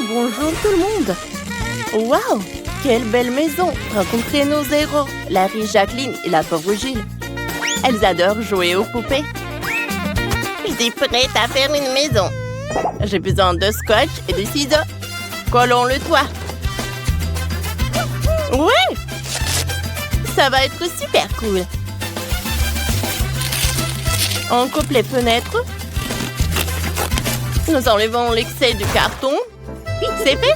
Bonjour tout le monde. Waouh, quelle belle maison. Rencontrez nos héros, Larry, Jacqueline et la pauvre Gilles. Elles adorent jouer aux poupées. Je suis prête à faire une maison. J'ai besoin de scotch et de ciseaux. Collons le toit. Ouais! Ça va être super cool. On coupe les fenêtres. Nous enlevons l'excès du carton. C'est fait?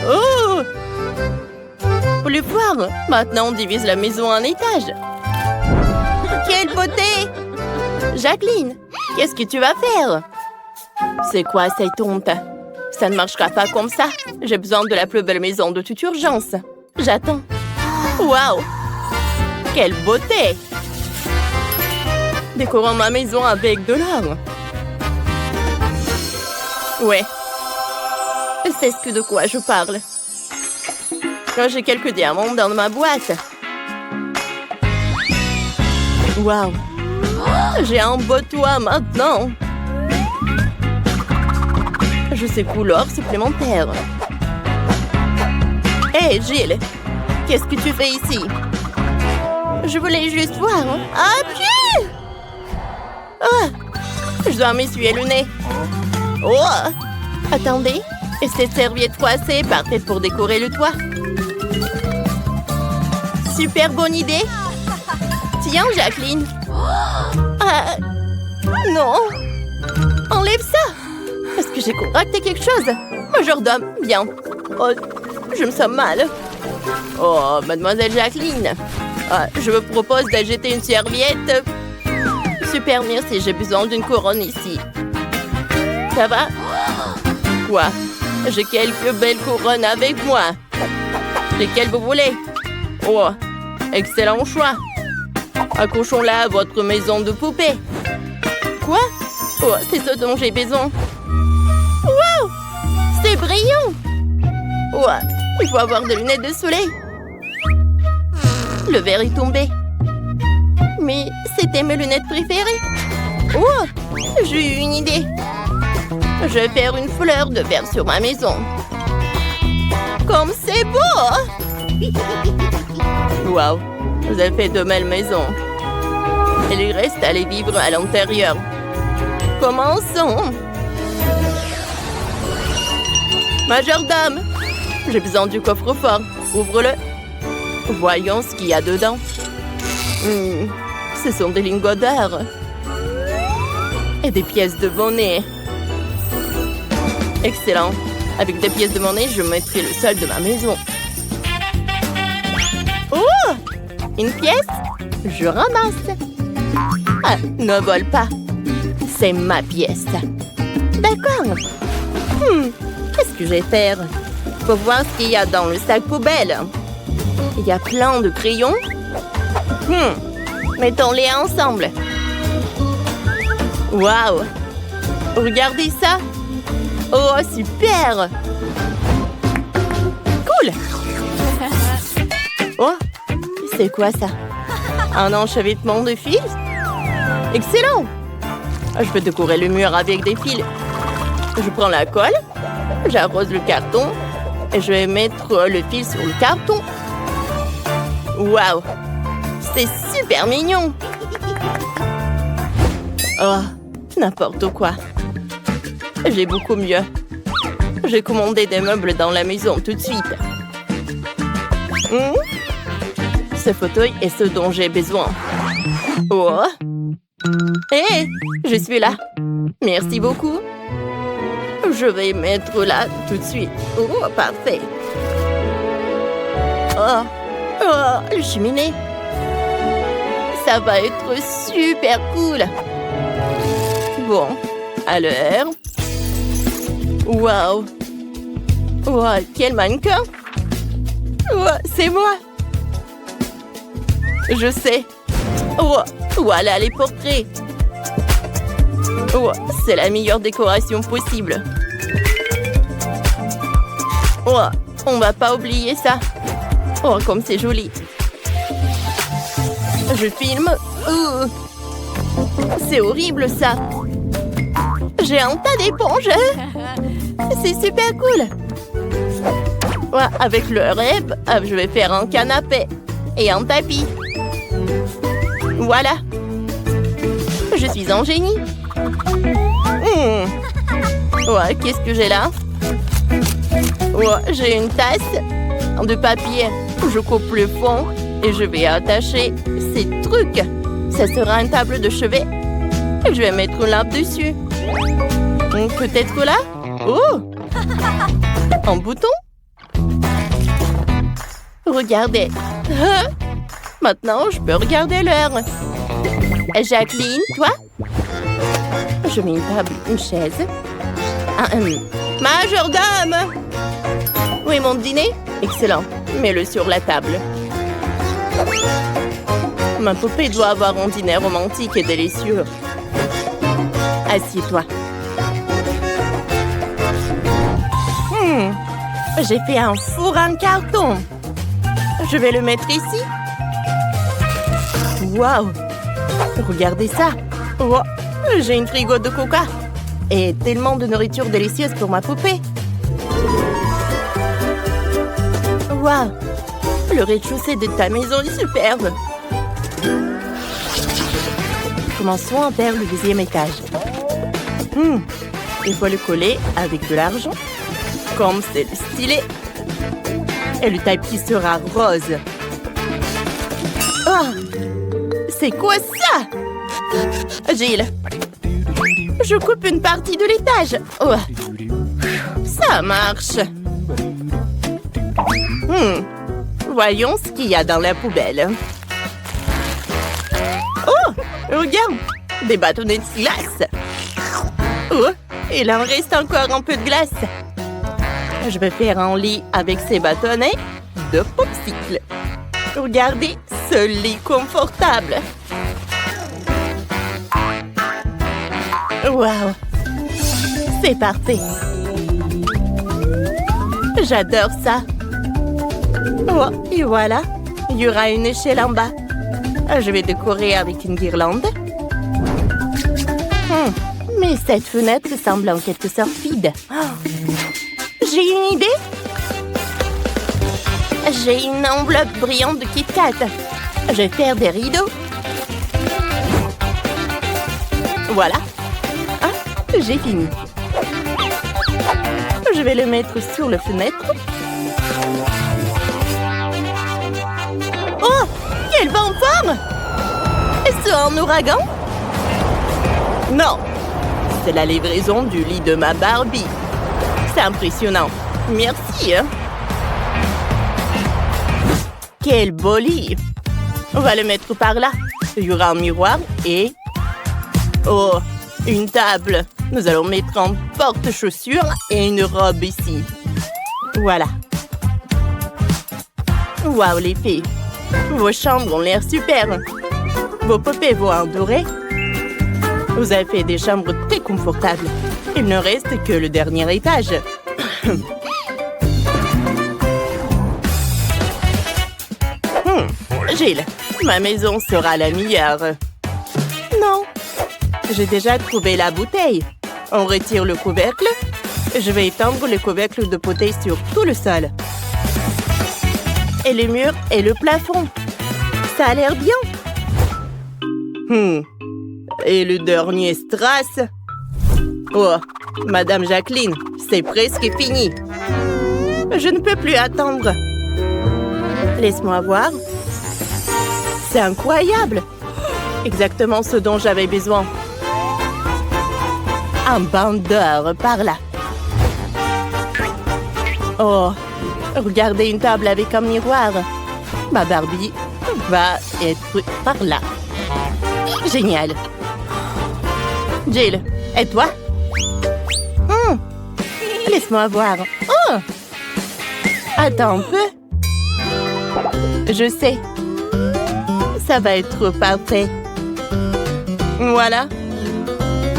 Oh! Plus fort! Maintenant, on divise la maison en étages. Quelle beauté! Jacqueline, qu'est-ce que tu vas faire? C'est quoi cette honte? Ça ne marchera pas comme ça. J'ai besoin de la plus belle maison de toute urgence. J'attends. Waouh! Quelle beauté! Décorons ma maison avec de l'or. Ouais. C'est ce de quoi je parle. J'ai quelques diamants dans ma boîte. Waouh! J'ai un beau toit maintenant. Je sais couleur supplémentaire. Hé, Gilles! Qu'est-ce que tu fais ici? Je voulais juste voir. Ah, pied! Ah! Je dois m'essuyer le nez. Oh! Attendez. Et cette serviette froissée parfaite pour décorer le toit. Super bonne idée. Tiens, Jacqueline. Ah, non. Enlève ça. Est-ce que j'ai contracté quelque chose? Majordome, bien. Oh, je me sens mal. Oh, mademoiselle Jacqueline. Ah, je vous propose d'ajouter une serviette. Super, merci. J'ai besoin d'une couronne ici. Ça va? Quoi? J'ai quelques belles couronnes avec moi. Lesquelles vous voulez? Oh, excellent choix. Accrochons-la à votre maison de poupée. Quoi? Oh, c'est ce dont j'ai besoin. Wow! C'est brillant! Oh, il faut avoir des lunettes de soleil. Le verre est tombé. Mais c'était mes lunettes préférées. Oh! J'ai eu une idée. Je vais faire une fleur de verre sur ma maison. Comme c'est beau! Waouh! Vous avez fait de belles maisons. Il reste à les vivre à l'intérieur. Commençons! Majordome! J'ai besoin du coffre-fort. Ouvre-le. Voyons ce qu'il y a dedans. Ce sont des lingots d'or. Et des pièces de monnaie. Excellent. Avec des pièces de monnaie, je mettrai le sol de ma maison. Oh! Une pièce? Je ramasse. Ah, ne vole pas. C'est ma pièce. D'accord. Qu'est-ce que je vais faire? Faut voir ce qu'il y a dans le sac poubelle. Il y a plein de crayons. Mettons-les ensemble. Waouh! Regardez ça. Oh, super! Cool! Oh, c'est quoi ça? Un enchevêtrement de fils? Excellent! Je peux décorer le mur avec des fils. Je prends la colle, j'arrose le carton et je vais mettre le fil sur le carton. Waouh! C'est super mignon! Oh, n'importe quoi. J'ai beaucoup mieux. J'ai commandé des meubles dans la maison tout de suite. Ce fauteuil est ce dont j'ai besoin. Oh! Hé! Je suis là. Merci beaucoup. Je vais mettre là tout de suite. Oh, parfait. Oh, le cheminée. Ça va être super cool. Bon, alors... Waouh! Wow, quel mannequin! Wow, c'est moi! Je sais! Oh, voilà les portraits! Oh, c'est la meilleure décoration possible! Oh, on va pas oublier ça! Oh, comme c'est joli! Je filme! C'est horrible ça! J'ai un tas d'éponges! C'est super cool. Ouais, avec le rêve, je vais faire un canapé et un tapis. Voilà. Je suis un génie. Ouais, qu'est-ce que j'ai là? Ouais, j'ai une tasse de papier. Je coupe le fond et je vais attacher ces trucs. Ça sera une table de chevet. Et je vais mettre une lampe dessus. Peut-être là? Oh! Un bouton? Regardez. Maintenant, je peux regarder l'heure. Jacqueline, toi? Je mets une table, une chaise. Majordome! Oui, mon dîner? Excellent. Mets-le sur la table. Ma poupée doit avoir un dîner romantique et délicieux. Assieds-toi. J'ai fait un four en carton. Je vais le mettre ici. Waouh! Regardez ça. Oh, j'ai une frigo de coca. Et tellement de nourriture délicieuse pour ma poupée. Waouh! Le rez-de-chaussée de ta maison est superbe. Commençons vers le deuxième étage. Il faut le coller avec de l'argent. Comme c'est le stylet. Et le tapis sera rose. Oh! C'est quoi ça? Gilles, je coupe une partie de l'étage. Oh. Ça marche. Voyons ce qu'il y a dans la poubelle. Oh, regarde, des bâtonnets de glace. Oh, il en reste encore un peu de glace. Je vais faire un lit avec ces bâtonnets de popsicle. Regardez ce lit confortable. Waouh! C'est parfait. J'adore ça. Oh, et voilà. Il y aura une échelle en bas. Je vais décorer avec une guirlande. Mais cette fenêtre semble en quelque sorte vide. Oh. J'ai une idée. J'ai une enveloppe brillante de Kit Kat. Je vais faire des rideaux. Voilà. Ah, j'ai fini. Je vais le mettre sur la fenêtre. Oh, quel vent fort! Est-ce un ouragan? Non, c'est la livraison du lit de ma Barbie. C'est impressionnant. Merci. Quel beau lit! On va le mettre par là. Il y aura un miroir et... Oh, une table. Nous allons mettre un porte-chaussures et une robe ici. Voilà. Waouh, les filles. Vos chambres ont l'air super. Vos poupées vont adorer. Vous avez fait des chambres très confortables. Il ne reste que le dernier étage. Gilles, ma maison sera la meilleure. Non. J'ai déjà trouvé la bouteille. On retire le couvercle. Je vais étendre le couvercle de bouteille sur tout le sol. Et les murs et le plafond. Ça a l'air bien. Et le dernier strass. Oh, Madame Jacqueline, c'est presque fini. Je ne peux plus attendre. Laisse-moi voir. C'est incroyable. Exactement ce dont j'avais besoin. Un bandeur par là. Oh, regardez une table avec un miroir. Ma Barbie va être par là. Génial. Jill, et toi? Laisse-moi voir. Oh! Attends un peu. Je sais. Ça va être parfait. Voilà.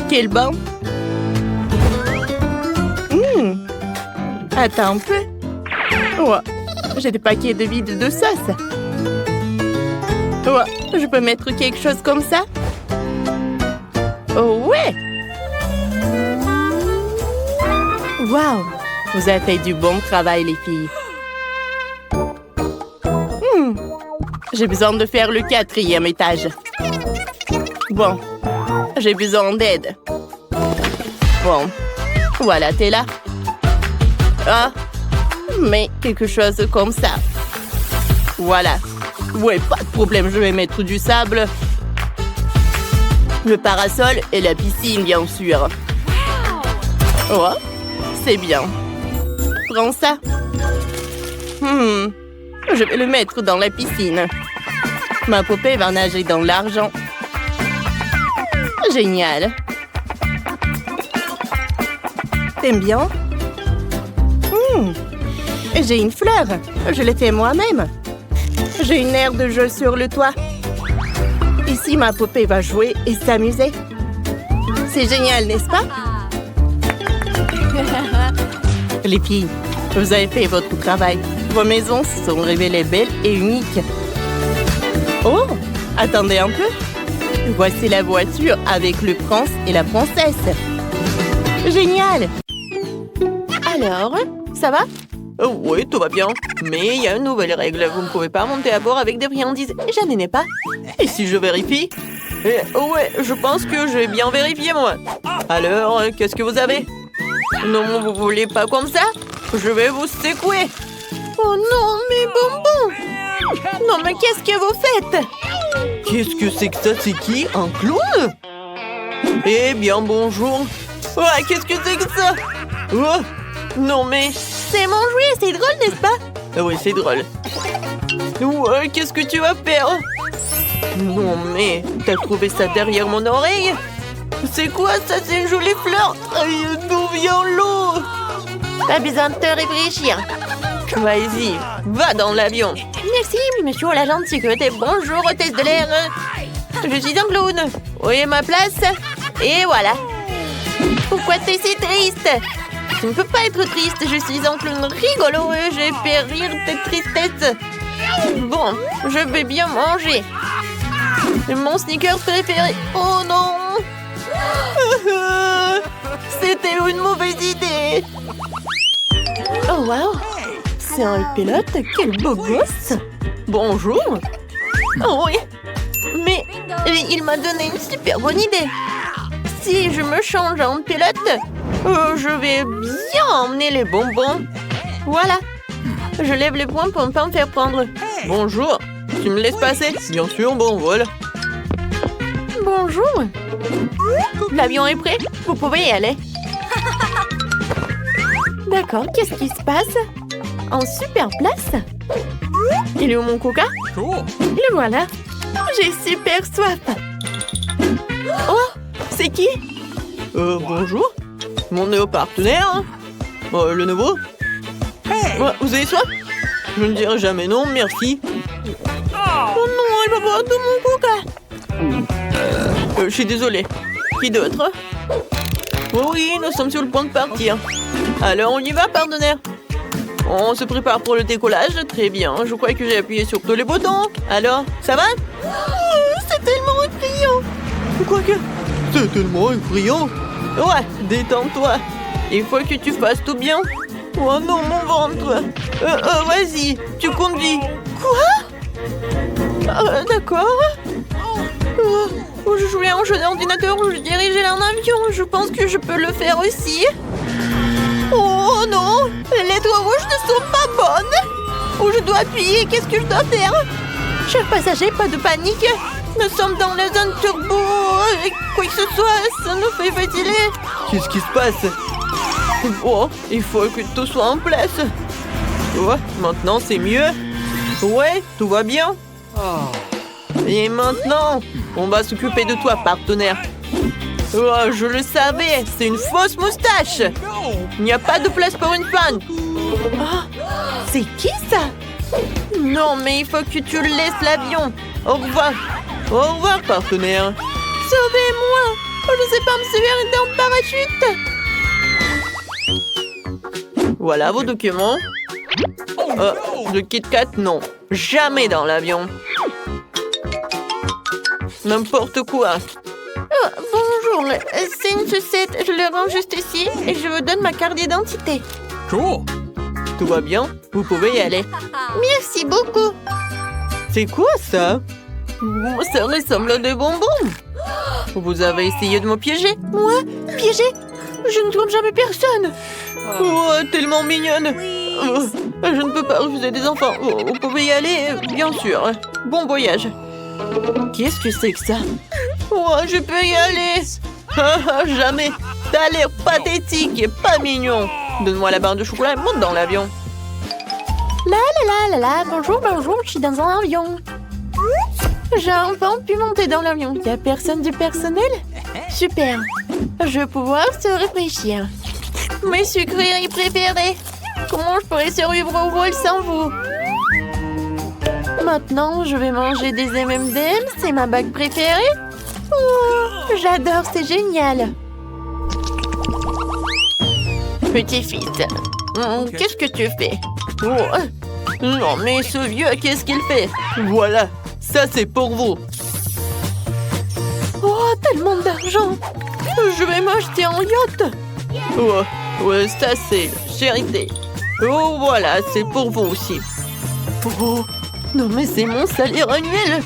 Quel banc. Attends un peu. Oh, j'ai des paquets de vide de sauce. Oh, je peux mettre quelque chose comme ça? Oh ouais! Wow! Vous avez fait du bon travail, les filles. J'ai besoin de faire le 4e étage. Bon, j'ai besoin d'aide. Bon, voilà, t'es là. Ah, mais quelque chose comme ça. Voilà. Ouais, pas de problème, je vais mettre du sable. Le parasol et la piscine, bien sûr. Oh, c'est bien. Prends ça. Je vais le mettre dans la piscine. Ma poupée va nager dans l'argent. Génial. T'aimes bien? J'ai une fleur. Je l'ai fait moi-même. J'ai une aire de jeu sur le toit. Ici, ma poupée va jouer et s'amuser. C'est génial, n'est-ce pas? Les filles, vous avez fait votre travail. Vos maisons se sont révélées belles et uniques. Oh, attendez un peu. Voici la voiture avec le prince et la princesse. Génial! Alors, ça va? Oui, tout va bien. Mais il y a une nouvelle règle. Vous ne pouvez pas monter à bord avec des friandises. Je n'en ai pas. Et si je vérifie? Ouais, je pense que j'ai bien vérifié, moi. Alors, qu'est-ce que vous avez? Non, vous voulez pas comme ça? Je vais vous secouer. Oh non, mes bonbons! Non, mais qu'est-ce que vous faites? Qu'est-ce que c'est que ça? C'est qui? Un clown? Eh bien, bonjour. Ouais, qu'est-ce que c'est que ça? Oh, non, mais... C'est mon jouet, c'est drôle, n'est-ce pas? Oui, c'est drôle. Ouais, qu'est-ce que tu vas faire? Non, mais... T'as trouvé ça derrière mon oreille? C'est quoi ça? C'est une jolie fleur. D'où vient l'eau? Pas besoin de te réfléchir. Vas-y, va dans l'avion. Merci, monsieur l'agent de sécurité. Bonjour, hôtesse de l'air. Je suis un clown. Oui, ma place. Et voilà. Pourquoi t'es si triste? Tu ne peux pas être triste. Je suis un clown rigolo et j'ai fait rire tes tristesses. Bon, je vais bien manger. Mon sneaker préféré. Oh non! C'était une mauvaise idée. Oh wow! C'est un pilote, quel beau gosse! Bonjour. Oh oui! Mais il m'a donné une super bonne idée. Si je me change en pilote, je vais bien emmener les bonbons. Voilà. Je lève les poings pour ne pas me faire prendre. Bonjour. Tu me laisses passer? Bien sûr, bon vol. Bonjour. L'avion est prêt? Vous pouvez y aller. D'accord, qu'est-ce qui se passe? En super place? Il est où mon coca? Le voilà. J'ai super soif. Oh, c'est qui? Bonjour. Mon nouveau partenaire. Le nouveau? Vous avez soif? Je ne dirai jamais non, merci. Oh non, il va boire tout mon coca. Je suis désolée. Qui d'autre? Oh oui, nous sommes sur le point de partir. Alors, on y va, partenaire? On se prépare pour le décollage. Très bien, je crois que j'ai appuyé sur tous les boutons. Alors, ça va? C'est tellement effrayant. Quoique, c'est tellement effrayant. Ouais, détends-toi. Il faut que tu fasses tout bien. Oh non, mon ventre. Vas-y, tu conduis. Quoi? D'accord. Je jouais à un jeu d'ordinateur, je dirigeais un avion. Je pense que je peux le faire aussi. Oh non, les toits rouges ne sont pas bonnes. Où je dois appuyer, qu'est-ce que je dois faire? Chers passagers, pas de panique. Nous sommes dans la zone turbo. Quoi que ce soit, ça nous fait fatiguer. Qu'est-ce qui se passe? Oh, il faut que tout soit en place. Oh, maintenant c'est mieux. Ouais, tout va bien. Et maintenant, on va s'occuper de toi, partenaire. Oh, je le savais, c'est une fausse moustache. Il n'y a pas de place pour une fan. Oh, c'est qui ça? Non, mais il faut que tu laisses l'avion. Au revoir. Au revoir, partenaire. Sauvez-moi. Je ne sais pas me servir d'un parachute. Voilà vos documents. Le Kit Kat, non. Jamais dans l'avion. N'importe quoi. Bonjour, Bonjour, c'est une sucette. Je le rends juste ici et je vous donne ma carte d'identité. Cool. Tout va bien? Vous pouvez y aller. Merci beaucoup. C'est quoi ça? Oh, ça ressemble à des bonbons. Vous avez essayé de me piéger? Moi? Piégé? Je ne trompe jamais personne. Oh, tellement mignonne. Oh, je ne peux pas refuser des enfants. Oh, vous pouvez y aller, bien sûr. Bon voyage. Qu'est-ce que c'est que ça? Oh, je peux y aller. Jamais. T'as l'air pathétique et pas mignon. Donne-moi la barre de chocolat et monte dans l'avion. La, bonjour, je suis dans un avion. J'ai enfin pu monter dans l'avion. Il n'y a personne du personnel? Super. Je vais pouvoir se réfléchir. Mes sucreries préférées. Comment je pourrais survivre au vol sans vous? Maintenant, je vais manger des M&M's. C'est ma bague préférée. Oh, j'adore, c'est génial. Petit fils, qu'est-ce que tu fais? Oh, non, mais ce vieux, qu'est-ce qu'il fait? Voilà, ça c'est pour vous. Oh, tellement d'argent. Je vais m'acheter un yacht. Oh, ouais, ça c'est charité. Oh, voilà, c'est pour vous aussi. Oh, non, mais c'est mon salaire annuel.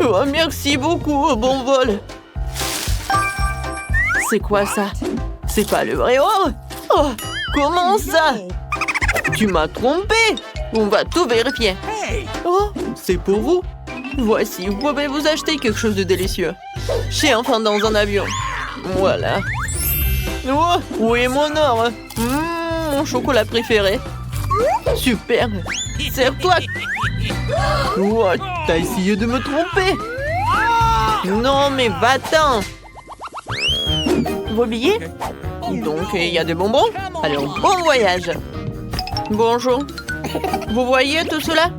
Oh, merci beaucoup, bon vol. C'est quoi ça? C'est pas le vrai or? Oh, comment ça? Tu m'as trompé. On va tout vérifier. Oh, c'est pour vous. Voici, vous pouvez vous acheter quelque chose de délicieux. J'ai enfin dans un avion. Voilà. Oh, où est mon or? Mon chocolat préféré. Super. Serre-toi. Oh, t'as essayé de me tromper. Non, mais va-t'en. Vos billets? Donc, il y a des bonbons? Alors, bon voyage. Bonjour. Vous voyez tout cela?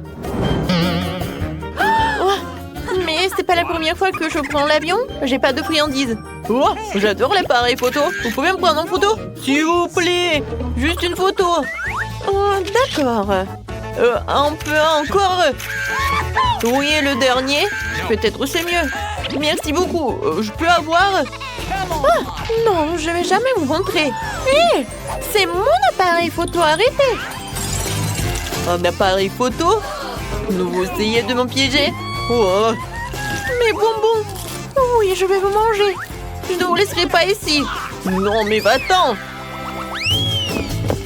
Oh, mais c'est pas la première fois que je prends l'avion. J'ai pas de friandises. Oh, j'adore l'appareil photo. Vous pouvez me prendre en photo? S'il vous plaît. Juste une photo. Oh, d'accord. Un peu encore. Oui, et le dernier? Peut-être c'est mieux. Merci beaucoup. Je peux avoir? Oh, non, je vais jamais vous montrer. Hé, c'est mon appareil photo, arrêtez. Un appareil photo? Vous essayez de me piéger? Oh. Mes bonbons. Oui, je vais vous manger. Je ne vous laisserai pas ici. Non, mais va-t'en.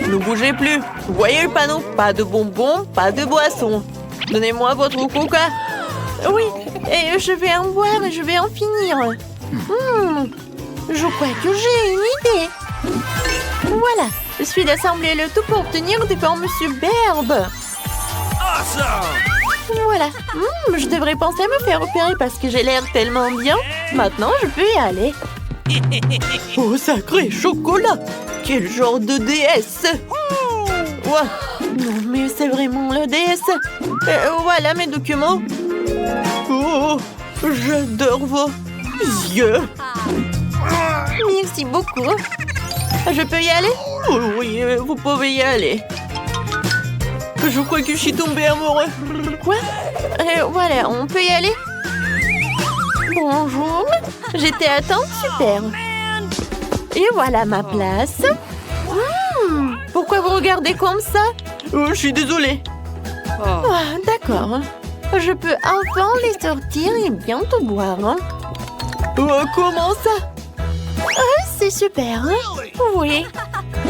Ne bougez plus. Vous voyez le panneau? Pas de bonbons, pas de boissons. Donnez-moi votre coca. Oui, et je vais en boire et je vais en finir. Je crois que j'ai une idée. Voilà, je suis d'assembler le tout pour obtenir des formes superbes. Voilà, je devrais penser à me faire opérer parce que j'ai l'air tellement bien. Maintenant, je peux y aller. Oh, sacré chocolat! Quel genre de déesse! Ouais. Non, mais c'est vraiment la déesse. Voilà mes documents. Oh, j'adore vos yeux. Merci beaucoup. Je peux y aller? Oh, oui, vous pouvez y aller. Je crois que je suis tombée amoureux. Quoi? Voilà, on peut y aller? Bonjour. J'étais à temps, super. Et voilà ma place. Pourquoi vous regardez comme ça? Oh, je suis désolée. Ah, d'accord. Je peux enfin les sortir et bientôt boire. Oh, comment ça? C'est super. Oui.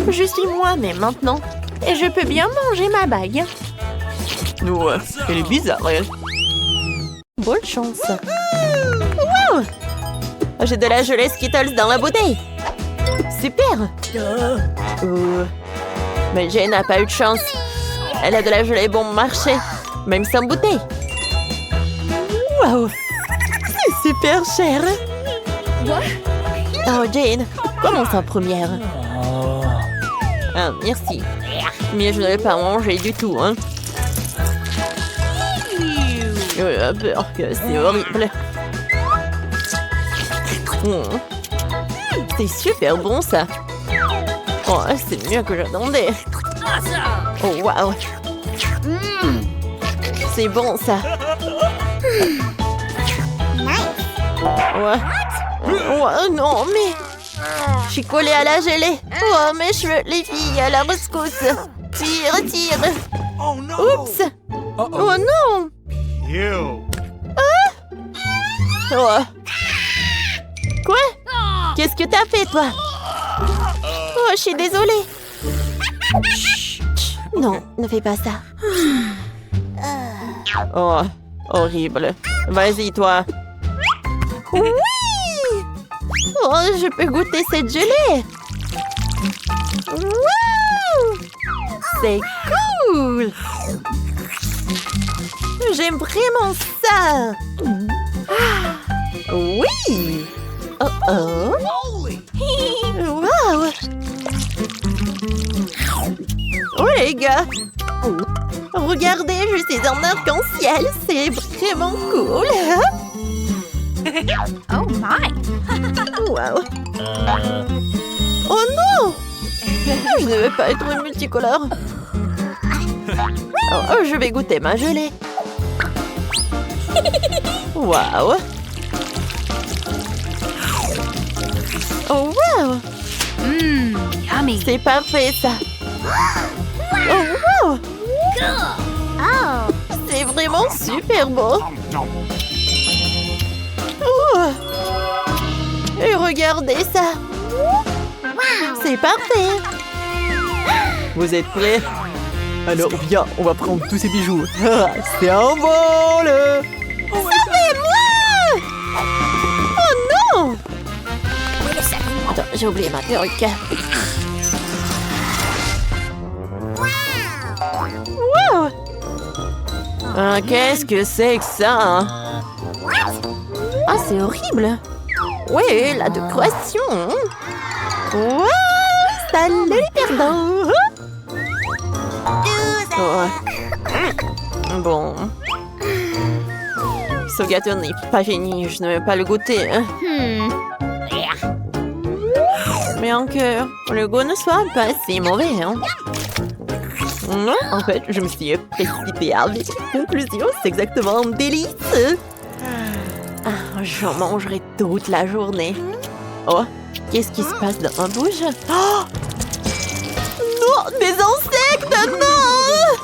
Je suis moi-même maintenant. Et je peux bien manger ma bague. Ouais, elle est bizarre, elle. Bonne chance. Wow! J'ai de la gelée Skittles dans la bouteille. Super. Mais Jane n'a pas eu de chance. Elle a de la gelée bon marché, même sans bouteille. Wow! C'est super cher. Oh, Jane, commence en première. Ah, merci. Mais je ne vais pas manger du tout, hein. C'est horrible. C'est super bon, ça. Oh, c'est mieux que j'attendais. Oh, waouh. C'est bon, ça. Ouais. Oh non, mais... Je suis collée à la gelée. Oh, mes cheveux, les filles, à la rescousse. Tire, tire. Oh no! Oups. Oh non. Ew! Oh. Quoi? Qu'est-ce que t'as fait, toi? Oh, je suis désolée. Chut, chut. Non, ne fais pas ça. Oh, horrible. Vas-y, toi. Oui! Oh, je peux goûter cette gelée. Wouh! C'est cool! J'aime vraiment ça! Ah, oui! Oh oh! Wow! Oh les gars! Regardez, je suis en arc-en-ciel! C'est vraiment cool! Oh my! Wow! Oh non! Je ne veux pas être multicolore. Oh, je vais goûter ma gelée. Waouh! Oh wow! Yummy! C'est parfait ça. Oh wow! Oh! C'est vraiment super beau. Oh. Et regardez ça. C'est parfait. Vous êtes prêts? Alors, viens, on va prendre tous ces bijoux. C'est un vol! Sauvez-moi! Oh non! Wait a second. Attends, j'ai oublié ma perruque. Wow! Ah, qu'est-ce que c'est que ça? Hein? Ah, c'est horrible. Oui, la décoration. Wow! Salut les perdants! Oh. Bon. Ce gâteau n'est pas fini, je ne vais pas le goûter. Hein. Bien que le goût ne soit pas si mauvais. Hein. Non, en fait, je me suis précipitée avec une conclusion. C'est exactement un délice. Ah, j'en mangerai toute la journée. Oh, qu'est-ce qui se passe dans ma bouche? Oh! Non, des insectes, non!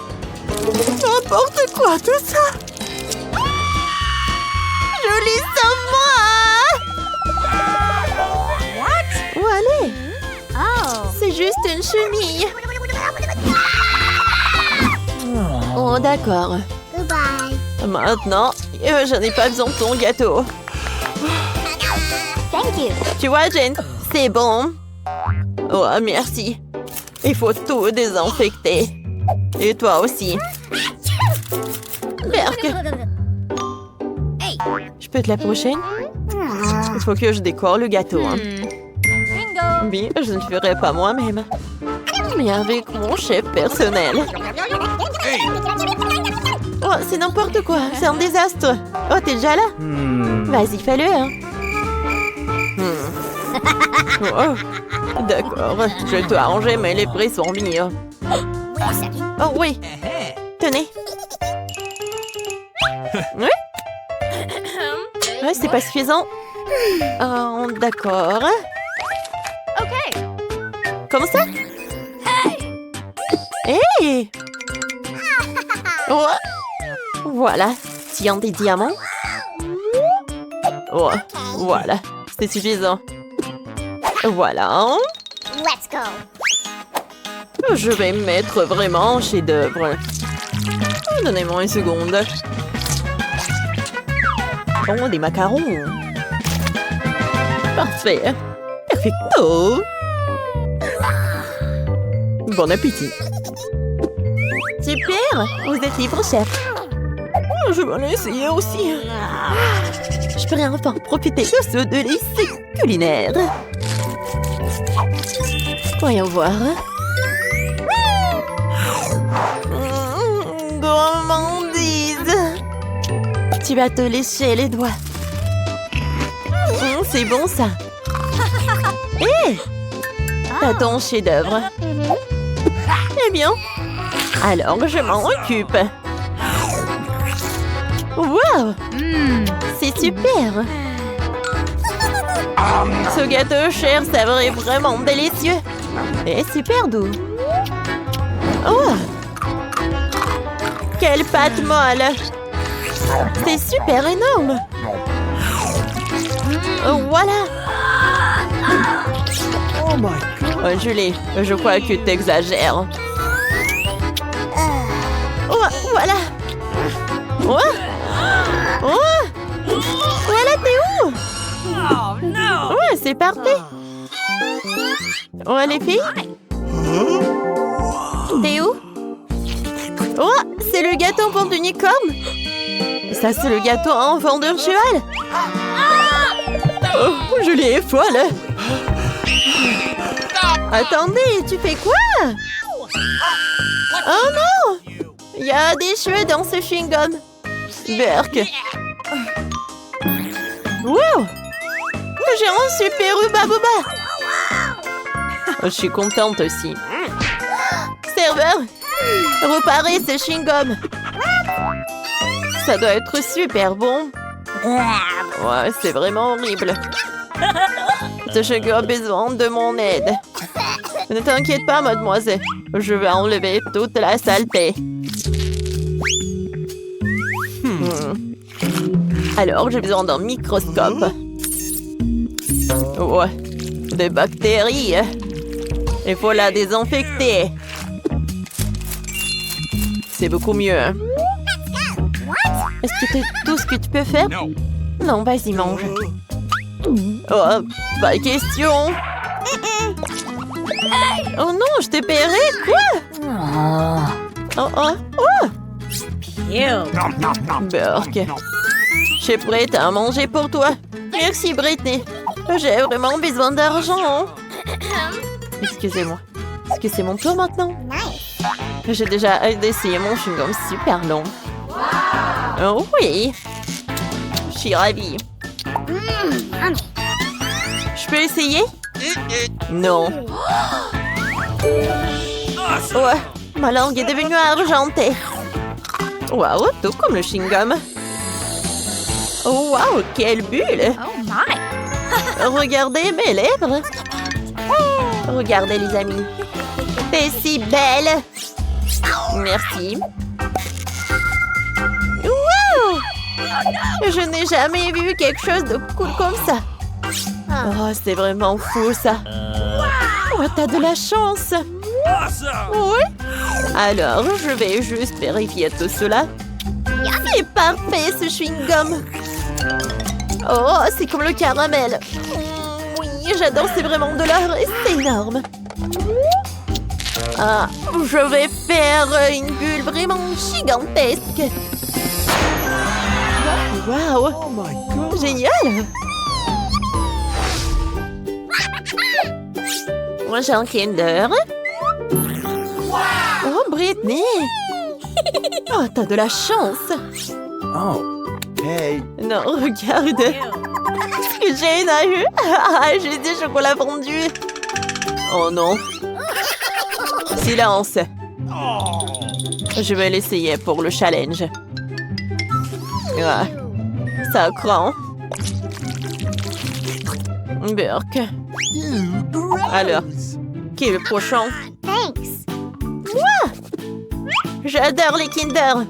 N'importe quoi, tout ça! Joli savon! Où aller? Oh! C'est juste une chenille. Oh, d'accord. Goodbye. Maintenant, je n'ai pas besoin de ton gâteau. Thank you. Tu vois, Jane, c'est bon. Oh, merci. Il faut tout désinfecter. Et toi aussi. Berk, Hey. je peux être la prochaine? Il faut que je décore le gâteau. Hein. Bingo. Oui, je ne le ferai pas moi-même. Mais avec mon chef personnel. Oh, c'est n'importe quoi. C'est un désastre. Oh, t'es déjà là? Vas-y, fais-le. Hein. Oh, d'accord. Je dois arranger, mais les prix sont mis. Hein. Wait a second. Oh oui. Tenez. Oui? Ouais, c'est pas suffisant. Oh, d'accord. Okay. Comme ça? Hey! Oh. Voilà. Tiens des diamants. Oh, voilà. C'est suffisant. Voilà. Let's go. Je vais me mettre vraiment en chef-d'œuvre. Donnez-moi une seconde. Oh, des macarons. Parfait. Perfecto. Bon appétit. Super! Vous êtes libre, chef. Je vais l'essayer aussi. Je pourrais enfin profiter de ce délice culinaire. Voyons voir. Gourmandise! Tu vas te lécher les doigts. C'est bon, ça. Hé! T'as ton chef-d'œuvre. Eh bien, alors je m'en occupe. Wow! C'est super! Ce gâteau cher savouré vraiment délicieux. Et super doux. Oh! Quelle pâte molle! C'est super énorme! Oh, voilà! Oh my God. Oh, Julie, je crois que t'exagères. Oh, voilà! Oh! Oh! Voilà, t'es où? Oh no! Ouais, c'est parfait! Oh, les filles? T'es où? Oh, c'est le gâteau pour l'unicorne! Ça, c'est le gâteau en forme de cheval! Oh, Julie est folle! Attendez, tu fais quoi? Oh non! Il y a des cheveux dans ce chewing-gum! Berk! Wow! J'ai un super Hubba Bubba! Je suis contente aussi. Serveur! Reparez ce chewing-gum! Ça doit être super bon! Ouais, c'est vraiment horrible. Ce chewing-gum a besoin de mon aide. Ne t'inquiète pas, mademoiselle. Je vais enlever toute la saleté. Alors, j'ai besoin d'un microscope. Ouais, des bactéries. Il faut la désinfecter. C'est beaucoup mieux. Est-ce que c'est tout ce que tu peux faire? No. Non, vas-y, mange. Oh, pas question. Oh non, je te paierai, quoi? Oh, oh, oh! Nom, nom, nom. Burk. Je suis prête à manger pour toi. Merci, Britney. J'ai vraiment besoin d'argent. Excusez-moi. Est-ce que c'est mon tour maintenant? J'ai déjà essayé mon chewing-gum super long. Oh oui! Je suis ravie. Je peux essayer? Non. Ouais, ma langue est devenue argentée. Waouh, tout comme le chewing-gum. Oh, waouh, quelle bulle! Oh my! Regardez mes lèvres. Regardez, les amis. T'es si belle. Merci. Wow! Je n'ai jamais vu quelque chose de cool comme ça. Oh, c'est vraiment fou, ça. Oh, t'as de la chance. Awesome. Oui. Alors, je vais juste vérifier tout cela. C'est parfait, ce chewing-gum. Oh, c'est comme le caramel. Oui, j'adore, c'est vraiment de l'or et c'est énorme. Ah, je vais faire une bulle vraiment gigantesque. Waouh, Oh my God. génial. Moi, j'ai un Kinder. Oh, Britney. Oh, t'as de la chance. Oh. Hey. Non, regarde. Ce que Jane a eu. Ah, j'ai des chocolats fondus. Oh non. Silence. Oh. Je vais l'essayer pour le challenge. Ouais. Ça craint. Burk. Alors, qui est le prochain? Thanks. J'adore les Kinder.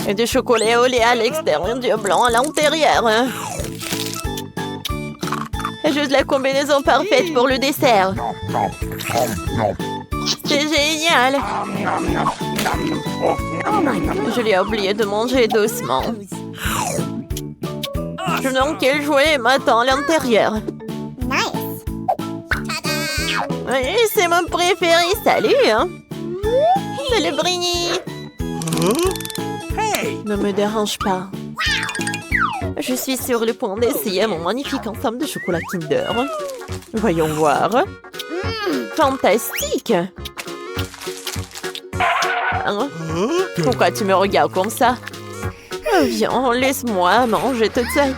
Et du chocolat au lait à l'extérieur, du blanc à l'intérieur. C'est juste la combinaison parfaite pour le dessert. C'est génial. Je l'ai oublié de manger doucement. Je me demande quel jouet m'attend à l'intérieur. Nice. Oui, c'est mon préféré. Salut, hein. Salut, Brini. Hey. Ne me dérange pas. Je suis sur le point d'essayer mon magnifique ensemble de chocolat Kinder. Voyons voir. Fantastique. Hein? Pourquoi tu me regardes comme ça? Oh, viens, laisse-moi manger toute seule.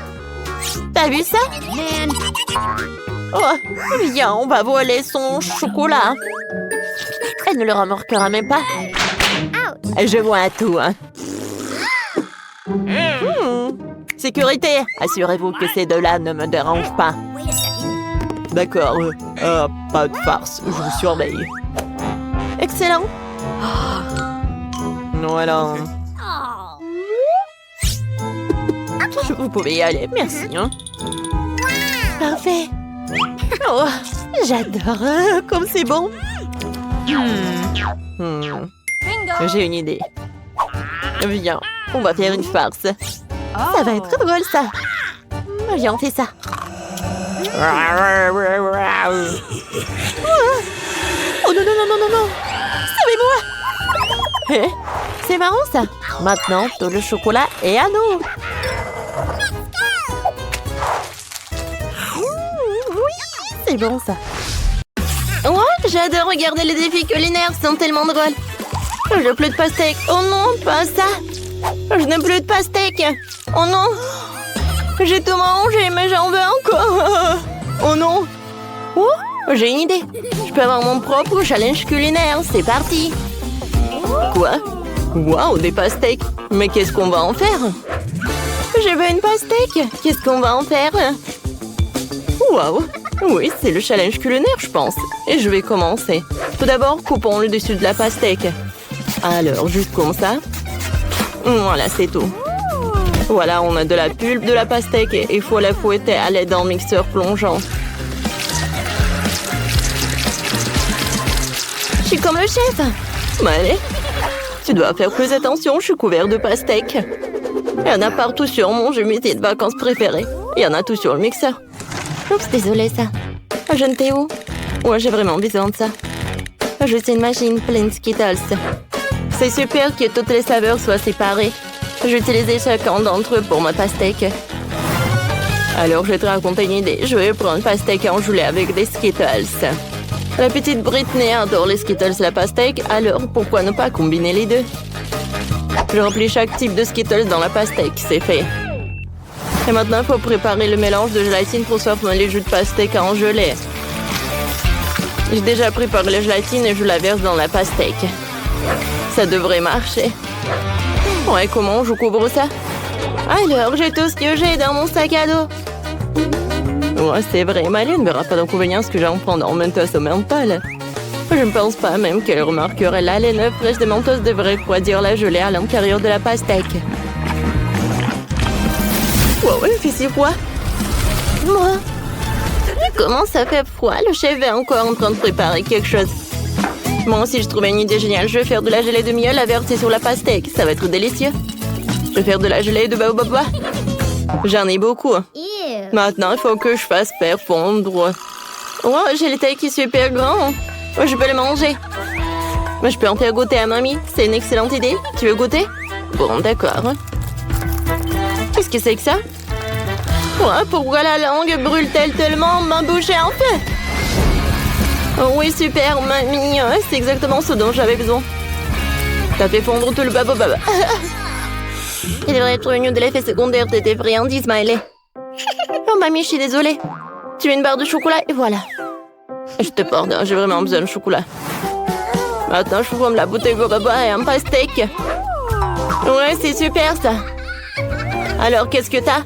T'as vu ça? Man. Oh, viens, on va voler son chocolat. Elle ne le remarquera même pas. Je vois tout, hein. sécurité. Assurez-vous que ces deux-là ne me dérangent pas. Wait a second. D'accord, pas de farce, je vous surveille. Excellent. Voilà. Oh. Vous pouvez y aller, merci. Hein. Parfait. Oh, j'adore. Comme c'est bon. Hmm, Bingo. J'ai une idée. Viens, on va faire une farce. Ça va être drôle, ça. Viens, on fait ça. Oh non, non, non, non, non, non. Sauvez-moi. C'est marrant, ça. Maintenant, tout le chocolat est à nous. Oui, c'est bon, ça. Oh, j'adore regarder les défis culinaires, ils sont tellement drôles. Je n'ai plus de pastèque. Oh non, pas ça. Je n'ai plus de pastèque. Oh non. J'ai tout mangé, mais j'en veux encore. Oh non. Oh, j'ai une idée. Je peux avoir mon propre challenge culinaire. C'est parti. Quoi? Waouh, des pastèques. Mais qu'est-ce qu'on va en faire? Je veux une pastèque. Qu'est-ce qu'on va en faire? Waouh. Oui, c'est le challenge culinaire, je pense. Et je vais commencer. Tout d'abord, coupons le dessus de la pastèque. Alors, juste comme ça. Voilà, c'est tout. Voilà, on a de la pulpe de la pastèque et il faut la fouetter à l'aide d'un mixeur plongeant. Je suis comme le chef. Mais allez, tu dois faire plus attention, je suis couvert de pastèques. Il y en a partout sur mon jumétier de vacances préféré. Il y en a tout sur le mixeur. Oups, désolé ça. Je ne t'ai où? Ouais, j'ai vraiment besoin de ça. Je suis une machine pleine de Skittles. C'est super que toutes les saveurs soient séparées. J'utilisais chacun d'entre eux pour ma pastèque. Alors, je vais te raconter une idée. Je vais prendre une pastèque engelée avec des Skittles. La petite Britney adore les Skittles et la pastèque, alors pourquoi ne pas combiner les deux? Je remplis chaque type de Skittles dans la pastèque, c'est fait. Et maintenant, il faut préparer le mélange de gélatine pour sortir les jus de pastèque en gelée. J'ai déjà préparé la gélatine et je la verse dans la pastèque. Ça devrait marcher. Ouais, comment je couvre ça? Alors, j'ai tout ce que j'ai dans mon sac à dos. Ouais, c'est vrai, Maline ne verra pas d'inconvénient ce que j'en prends dans Mentos au menthol. Je ne pense pas même qu'elle remarquerait la laine fraîche de Mentos devrait refroidir la gelée à l'intérieur de la pastèque. Wow, il fait si froid. Moi, comment ça fait froid? Le chef est encore en train de préparer quelque chose. Moi aussi, je trouvais une idée géniale. Je vais faire de la gelée de miel à verser sur la pastèque. Ça va être délicieux. Je vais faire de la gelée de baobab. J'en ai beaucoup. Ew. Maintenant, il faut que je fasse faire fondre. Oh, j'ai le taille qui est super grand. Oh, je peux le manger. Mais je peux en faire goûter à mamie. C'est une excellente idée. Tu veux goûter? Bon, d'accord. Qu'est-ce que c'est que ça? Oh, pourquoi la langue brûle-t-elle tellement? Ma bouche est en feu. Oh oui, super, mamie. C'est exactement ce dont j'avais besoin. T'as fait fondre tout le baobab. Il devrait être une de l'effet secondaire de tes friandises, Smiley. Oh, mamie, je suis désolée. Tu veux une barre de chocolat et voilà. Je te pardonne, j'ai vraiment besoin de chocolat. Maintenant, je forme la bouteille de boba et un pastèque. Ouais, c'est super, ça. Alors, qu'est-ce que t'as?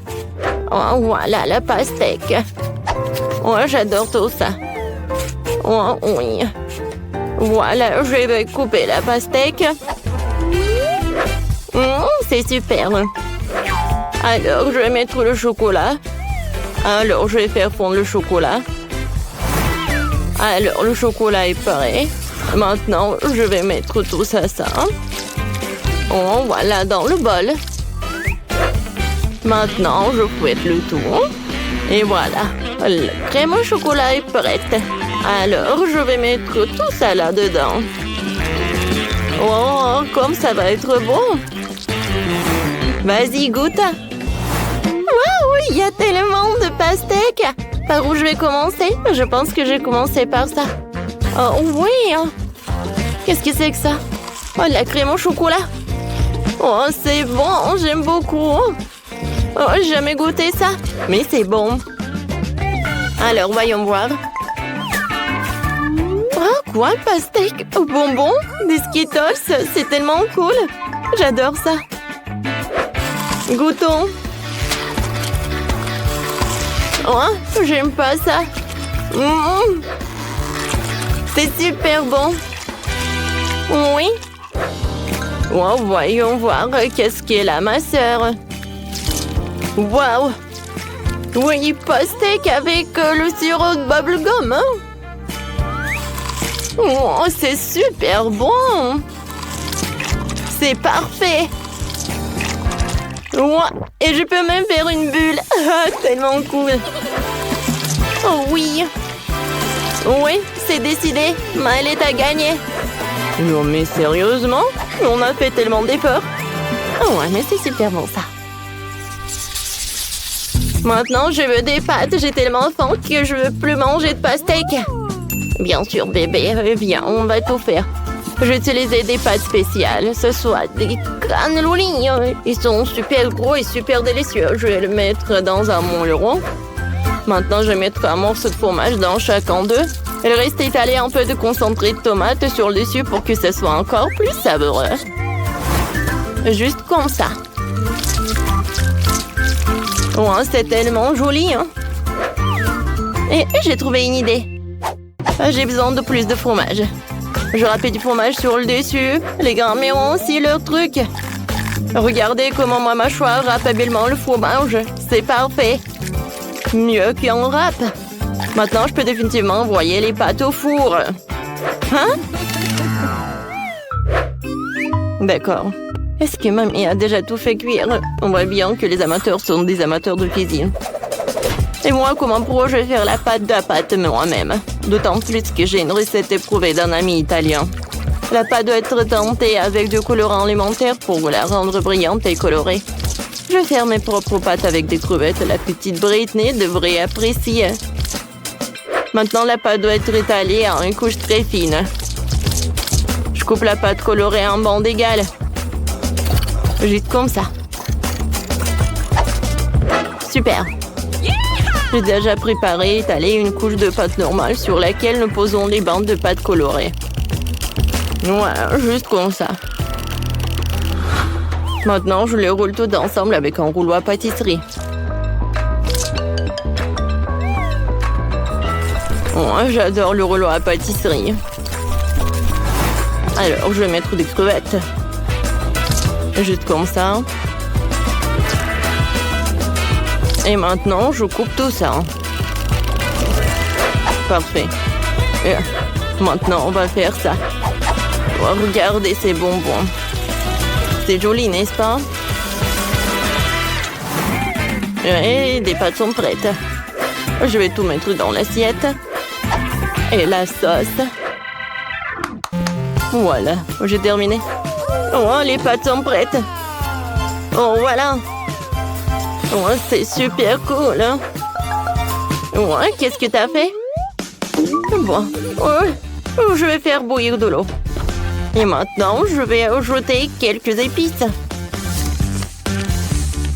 Oh, voilà, la pastèque. Ouais, j'adore tout ça. Oh, oui. Voilà, je vais couper la pastèque. C'est super. Alors, je vais mettre le chocolat. Alors, je vais faire fondre le chocolat. Alors, le chocolat est prêt. Maintenant, je vais mettre tout ça. Oh, voilà, dans le bol. Maintenant, je fouette le tout. Et voilà, la crème au chocolat est prête. Alors, je vais mettre tout ça là-dedans. Oh, comme ça va être bon. Vas-y, goûte. Waouh, il y a tellement de pastèques. Par où je vais commencer? Je pense que je vais commencer par ça. Oh oui. Qu'est-ce que c'est que ça? Oh, la crème au chocolat. Oh, c'est bon, j'aime beaucoup. Oh, j'ai jamais goûté ça. Mais c'est bon. Alors, voyons voir. Oh, quoi, pastèque? Bonbons? Des Skittles? C'est tellement cool. J'adore ça. Goûtons. Oh, j'aime pas ça. C'est super bon. Oui. Oh, voyons voir qu'est-ce qu'elle a, ma sœur. Wow. Oui, pastèque avec le sirop de bubblegum. Hein? Oh, c'est super bon. C'est parfait. Ouais, et je peux même faire une bulle. Tellement cool. Oh oui. Oui, c'est décidé. Maëlette a gagné. Non mais sérieusement? On a fait tellement d'efforts. Oh ouais, mais c'est super bon ça. Maintenant, je veux des pâtes. J'ai tellement faim que je veux plus manger de pastèque. Bien sûr, bébé. Viens, on va tout faire. J'ai utilisé des pâtes spéciales. Ce soit des canneloni. Ils sont super gros et super délicieux. Je vais le mettre dans un moule rond. Maintenant, je vais mettre un morceau de fromage dans chacun d'eux. Et le reste, étaler un peu de concentré de tomate sur le dessus pour que ce soit encore plus savoureux. Juste comme ça. Oh, c'est tellement joli. Hein? Et j'ai trouvé une idée. J'ai besoin de plus de fromage. Je râpe du fromage sur le dessus. Les grands-mères ont aussi leur truc. Regardez comment ma mâchoire râpe habilement le fromage. C'est parfait. Mieux qu'un râpe. Maintenant, je peux définitivement envoyer les pâtes au four. Hein? D'accord. Est-ce que mamie a déjà tout fait cuire? On voit bien que les amateurs sont des amateurs de cuisine. Et moi, comment pourrais-je faire la pâte moi-même? D'autant plus que j'ai une recette éprouvée d'un ami italien. La pâte doit être teintée avec du colorant alimentaire pour la rendre brillante et colorée. Je vais faire mes propres pâtes avec des crevettes. La petite Britney devrait apprécier. Maintenant, la pâte doit être étalée à une couche très fine. Je coupe la pâte colorée en bandes égales. Juste comme ça. Super. J'ai déjà préparé et étalé une couche de pâte normale sur laquelle nous posons les bandes de pâte colorée. Voilà, juste comme ça. Maintenant, je les roule tout ensemble avec un rouleau à pâtisserie. Oh, j'adore le rouleau à pâtisserie. Alors, je vais mettre des crevettes. Juste comme ça. Et maintenant, je coupe tout ça. Parfait. Et maintenant, on va faire ça. Oh, regardez ces bonbons. C'est joli, n'est-ce pas? Et les pâtes sont prêtes. Je vais tout mettre dans l'assiette. Et la sauce. Voilà, j'ai terminé. Oh, les pâtes sont prêtes. Oh, voilà. Oh, c'est super cool. Hein? Ouais, qu'est-ce que t'as fait? Bon, je vais faire bouillir de l'eau. Et maintenant, je vais ajouter quelques épices.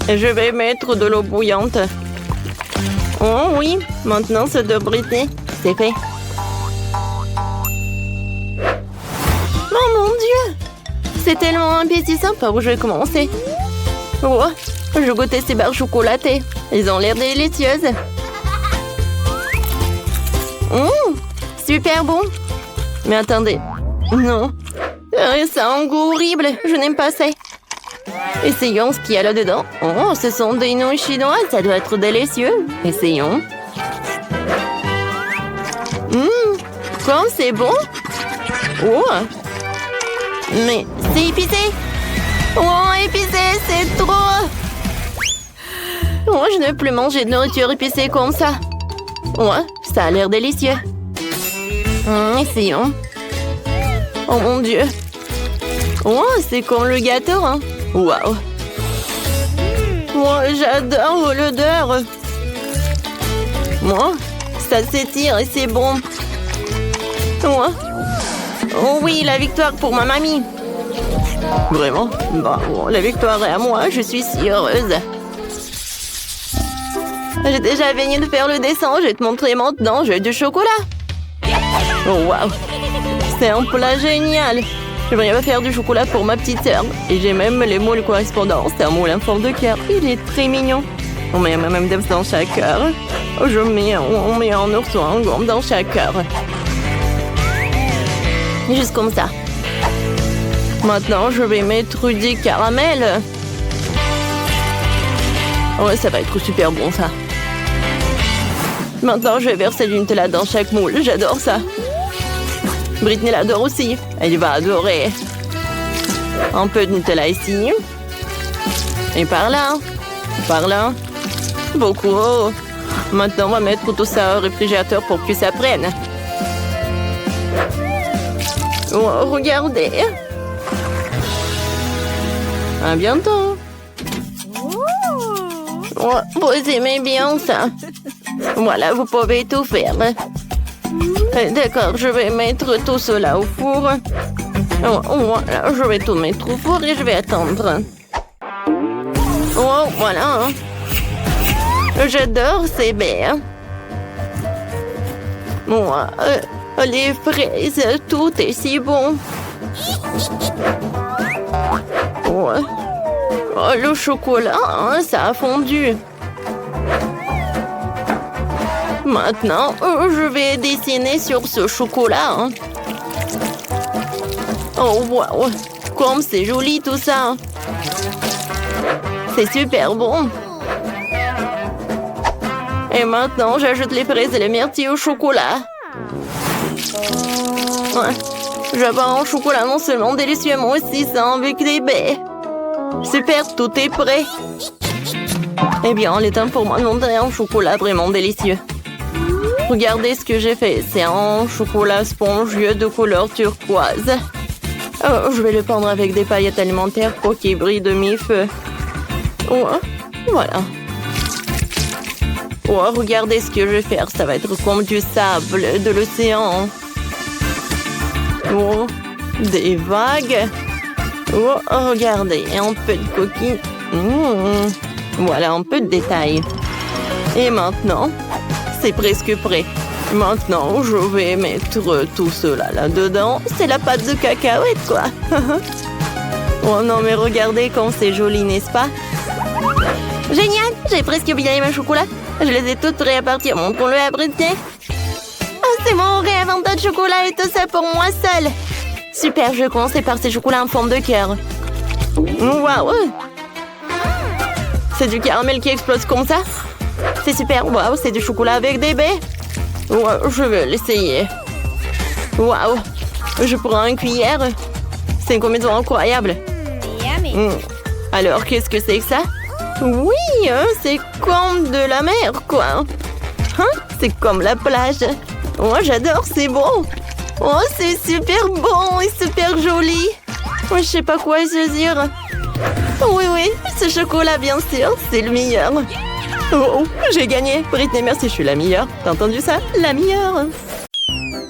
Je vais mettre de l'eau bouillante. Oh oui, maintenant c'est de Britney. C'est fait. Oh mon Dieu! C'est tellement appétissant par où je vais commencer. Oh, je goûtais ces barres chocolatées. Elles ont l'air délicieuses. Super bon. Mais attendez. Non. Ça a un goût horrible. Je n'aime pas ça. Essayons ce qu'il y a là-dedans. Oh, ce sont des nouilles chinoises. Ça doit être délicieux. Essayons. Comme c'est bon. Oh. Mais c'est épicé. Oh, épicé, c'est trop. Oh, je ne veux plus manger de nourriture épicée comme ça. Ouais, ça a l'air délicieux. Essayons. Oh mon Dieu. Oh, c'est comme le gâteau, hein. Waouh. Moi, j'adore l'odeur. Moi, ça s'étire et c'est bon. Ouais. Oh oui, la victoire pour ma mamie. Vraiment? Bravo, la victoire est à moi, je suis si heureuse. J'ai déjà fini de faire le dessin, je vais te montrer maintenant, j'ai du chocolat. Oh waouh, c'est un plat génial. J'aimerais faire du chocolat pour ma petite sœur. Et j'ai même les moules correspondants, c'est un moule en forme de cœur, il est très mignon. On met un M&M's dans chaque cœur. On met un ourson en gomme dans chaque cœur. Juste comme ça. Maintenant, je vais mettre du caramel. Ouais, ça va être super bon, ça. Maintenant, je vais verser du Nutella dans chaque moule. J'adore ça. Britney l'adore aussi. Elle va adorer. Un peu de Nutella ici. Et par là. Par là. Beaucoup. Maintenant, on va mettre tout ça au réfrigérateur pour que ça prenne. Oh, regardez. À bientôt. Oh, vous aimez bien ça. Voilà, vous pouvez tout faire. D'accord, je vais mettre tout cela au four. Voilà, je vais tout mettre au four et je vais attendre. Oh, voilà. J'adore ces baies. Les fraises, tout est si bon. Oh, le chocolat, hein, ça a fondu. Maintenant, je vais dessiner sur ce chocolat. Hein. Oh, wow. Comme c'est joli tout ça. C'est super bon. Et maintenant, j'ajoute les fraises et les myrtilles au chocolat. Ouais. J'avais un chocolat non seulement délicieux, mais aussi ça avec des baies. Super, tout est prêt. Eh bien, il est temps pour moi de montrer un chocolat vraiment délicieux. Regardez ce que j'ai fait. C'est un chocolat spongieux de couleur turquoise. Oh, je vais le prendre avec des paillettes alimentaires pour qu'il brille de mi-feu. Oh, voilà. Oh, regardez ce que je vais faire. Ça va être comme du sable de l'océan. Oh, des vagues. Oh, regardez, un peu de coquille. Voilà, un peu de détails. Et maintenant, c'est presque prêt. Maintenant, je vais mettre tout cela là-dedans. C'est la pâte de cacahuète, quoi. Oh non, mais regardez comme c'est joli, n'est-ce pas? Génial! J'ai presque oublié mes chocolats. Je les ai toutes prêts à partir. Montrons-le à Britney. Oh, c'est mon rêve, un tas de chocolat et tout ça pour moi seule. Super, je vais commencer par ces chocolats en forme de cœur. Waouh! C'est du caramel qui explose comme ça? C'est super. Waouh, c'est du chocolat avec des baies. Wow, je vais l'essayer. Waouh! Je prends une cuillère. C'est une combinaison incroyable. Alors, qu'est-ce que c'est que ça? Oui, c'est comme de la mer, quoi. Hein? C'est comme la plage. Oh, j'adore, c'est beau. Oh, c'est super bon et super joli. Oh, je sais pas quoi saisir. Oui, ce chocolat, bien sûr, c'est le meilleur. Oh, j'ai gagné. Britney, merci, je suis la meilleure. T'as entendu ça? La meilleure.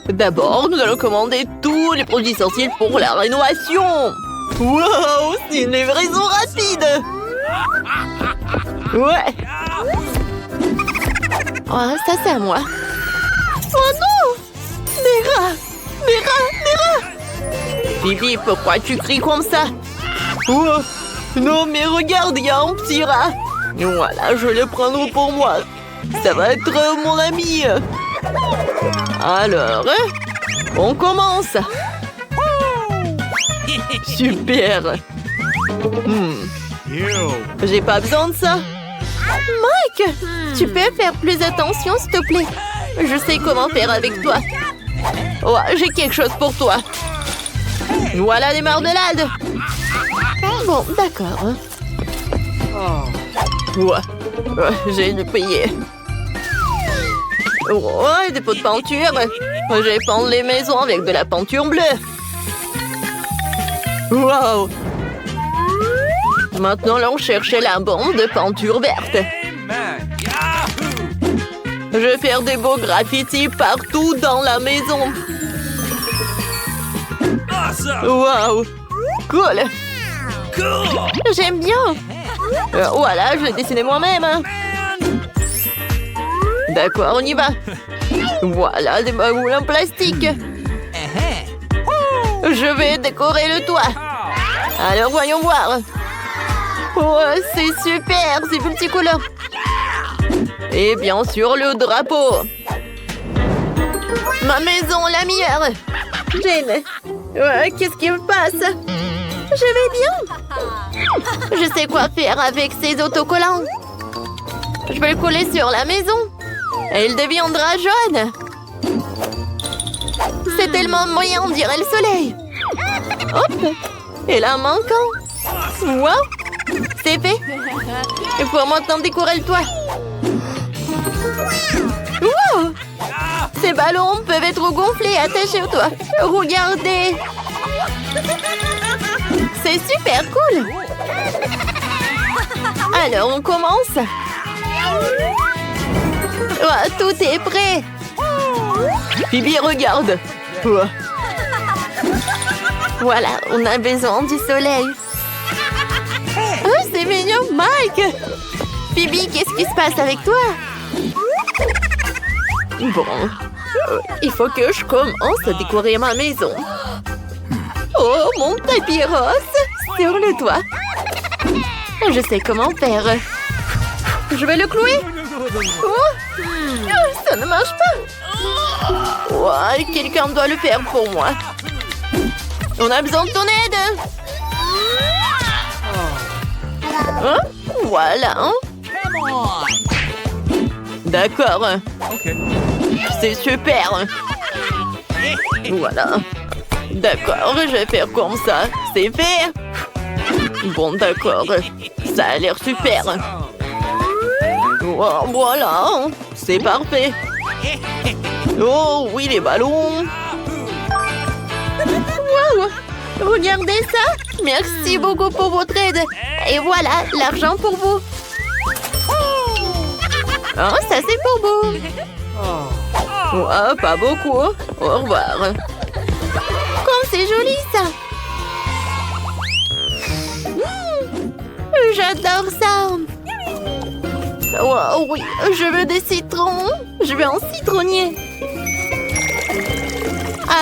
D'abord, nous allons commander tous les produits essentiels pour la rénovation. Wow, c'est une livraison rapide. Ouais. Oh, ça, c'est à moi. Oh non! Des rats! Des rats! Bibi, pourquoi tu cries comme ça? Oh, non, mais regarde, il y a un petit rat. Voilà, je vais le prendre pour moi. Ça va être mon ami. Alors, on commence. Super. J'ai pas besoin de ça. Mike, tu peux faire plus attention, s'il te plaît? Je sais comment faire avec toi. Oh, j'ai quelque chose pour toi. Voilà des marmelades. Bon, d'accord. Ouais, j'ai dû payer. Oh, des pots de peinture. Je vais peindre les maisons avec de la peinture bleue. Wow. Maintenant, allons chercher la bombe de peinture verte. Je vais faire des beaux graffitis partout dans la maison. Wow. Cool. J'aime bien. Voilà, je l'ai dessiné moi-même. D'accord, on y va. Voilà, des bagoules en plastique. Je vais décorer le toit. Alors, voyons voir. Oh, c'est super, c'est multicolore. Et bien sûr, le drapeau. Ma maison, la meilleure. Jane, qu'est-ce qui me passe? Je vais bien. Je sais quoi faire avec ces autocollants. Je vais le coller sur la maison. Et il deviendra jaune. C'est tellement moyen, on dirait le soleil. Hop. Et là, manquant. Wow. C'est fait. Il faut maintenant décorer le toit. Wow. Ces ballons peuvent être gonflés et attachés au toit. Regardez. C'est super cool. Alors, on commence. Oh, tout est prêt. Phoebe, regarde. Oh. Voilà, on a besoin du soleil. Oh, c'est mignon, Mike. Phoebe, qu'est-ce qui se passe avec toi? Bon, il faut que je commence à décorer ma maison. Oh, mon tapis rose sur le toit. Je sais comment faire. Je vais le clouer. Oh, ça ne marche pas. Ouais, quelqu'un doit le faire pour moi. On a besoin de ton aide. Hein? Voilà. Hein? D'accord. Okay. C'est super. Voilà. D'accord, je vais faire comme ça. C'est fait. Bon, d'accord. Ça a l'air super. Oh, voilà. C'est parfait. Oh, oui, les ballons. Wow! Regardez ça! Merci beaucoup pour votre aide. Et voilà, l'argent pour vous. Oh, ça c'est pour vous. Oh, pas beaucoup. Au revoir. Comme c'est joli ça. J'adore ça. Oh, oui, je veux des citrons. Je veux un citronnier.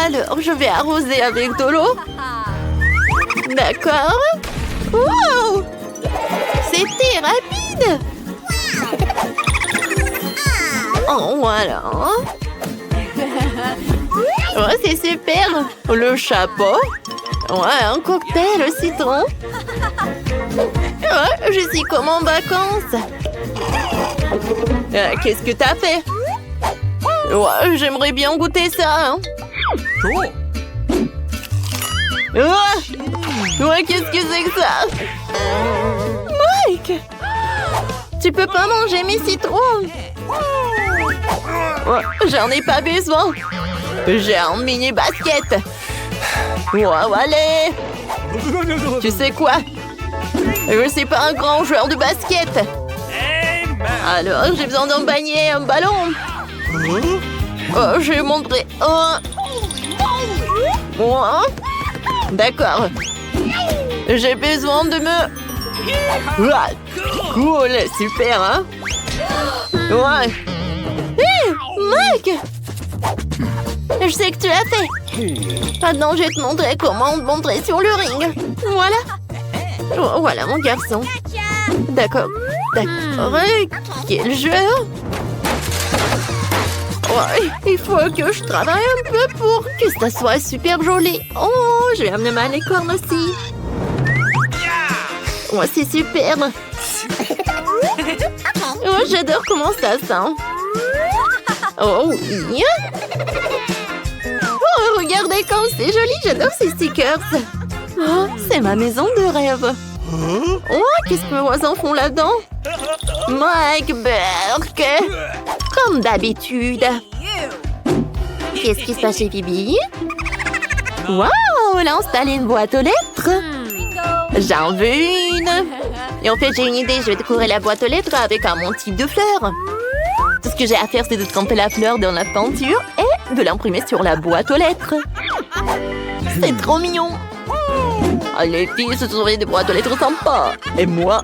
Alors, je vais arroser avec de l'eau. D'accord. Wow! C'était rapide. Oh, voilà. Oh, c'est super. Le chapeau. Ouais, un cocktail au citron. Ouais, je suis comme en vacances. Qu'est-ce que t'as fait? Ouais, j'aimerais bien goûter ça. Hein. Cool. Ouais, qu'est-ce que c'est que ça? Mike! Tu peux pas manger mes citrons. Ouais, j'en ai pas besoin. J'ai un mini basket. Ouais, allez. Tu sais quoi? Je suis pas un grand joueur de basket. Amen. Alors, j'ai besoin d'un panier, un ballon. Oh, je vais montrer. Oh. Ouais. D'accord. J'ai besoin de me... Ah, cool, super, hein? Ouais. Hé, Mike! Je sais que tu l'as fait. Maintenant, je vais te montrer comment te montrer sur le ring. Voilà. Oh, voilà, mon garçon. D'accord. D'accord. Quel jeu! Ouais, il faut que je travaille un peu pour que ça soit super joli. Oh, je vais amener ma licorne aussi. Ouais, c'est super. Oh, j'adore comment ça sent. Oh oui. Oh, regardez comme c'est joli. J'adore ces stickers. Oh, c'est ma maison de rêve. Oh, qu'est-ce que mes voisins font là-dedans? Mike Burke. Comme d'habitude. Qu'est-ce qui se passe chez Phoebe? Wow, elle a installé une boîte aux lettres. J'en veux une. Et en fait, j'ai une idée. Je vais décorer la boîte aux lettres avec un motif de fleurs. Tout ce que j'ai à faire, c'est de tremper la fleur dans la peinture et de l'imprimer sur la boîte aux lettres. C'est trop mignon. Ah, les filles se sont des boîtes aux lettres sympas. Et moi,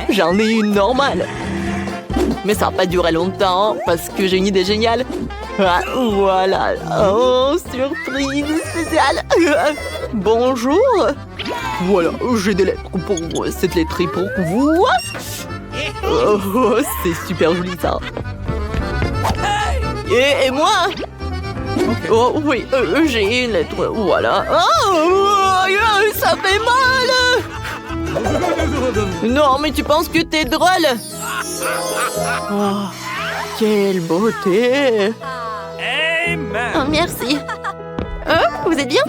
j'en ai une normale. Mais ça va pas durer longtemps parce que j'ai une idée géniale. Ah, voilà. Oh, surprise spéciale. Bonjour. Voilà, j'ai des lettres pour vous. Cette lettre est pour vous. Oh, c'est super joli ça. Et moi? Oh oui, j'ai une lettre. Voilà. Oh, ça fait mal. Non, mais tu penses que t'es drôle? Oh, quelle beauté. Amen. Oh, merci. Vous êtes bien?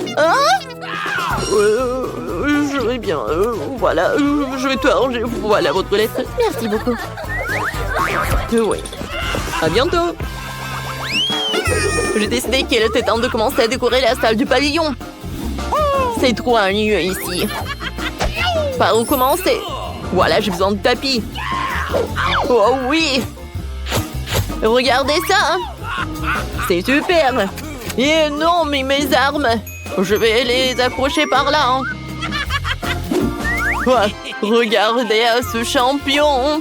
Je vais bien. Voilà, je vais tout arranger. Voilà votre lettre. Merci beaucoup. Oui. À bientôt. J'ai décidé qu'il était temps de commencer à décorer la salle du pavillon. C'est trop ennuyeux ici. Par où commencer? Voilà, j'ai besoin de tapis. Oh oui! Regardez ça! C'est super! Et non, mais mes armes! Je vais les accrocher par là. Ouais, regardez à ce champion!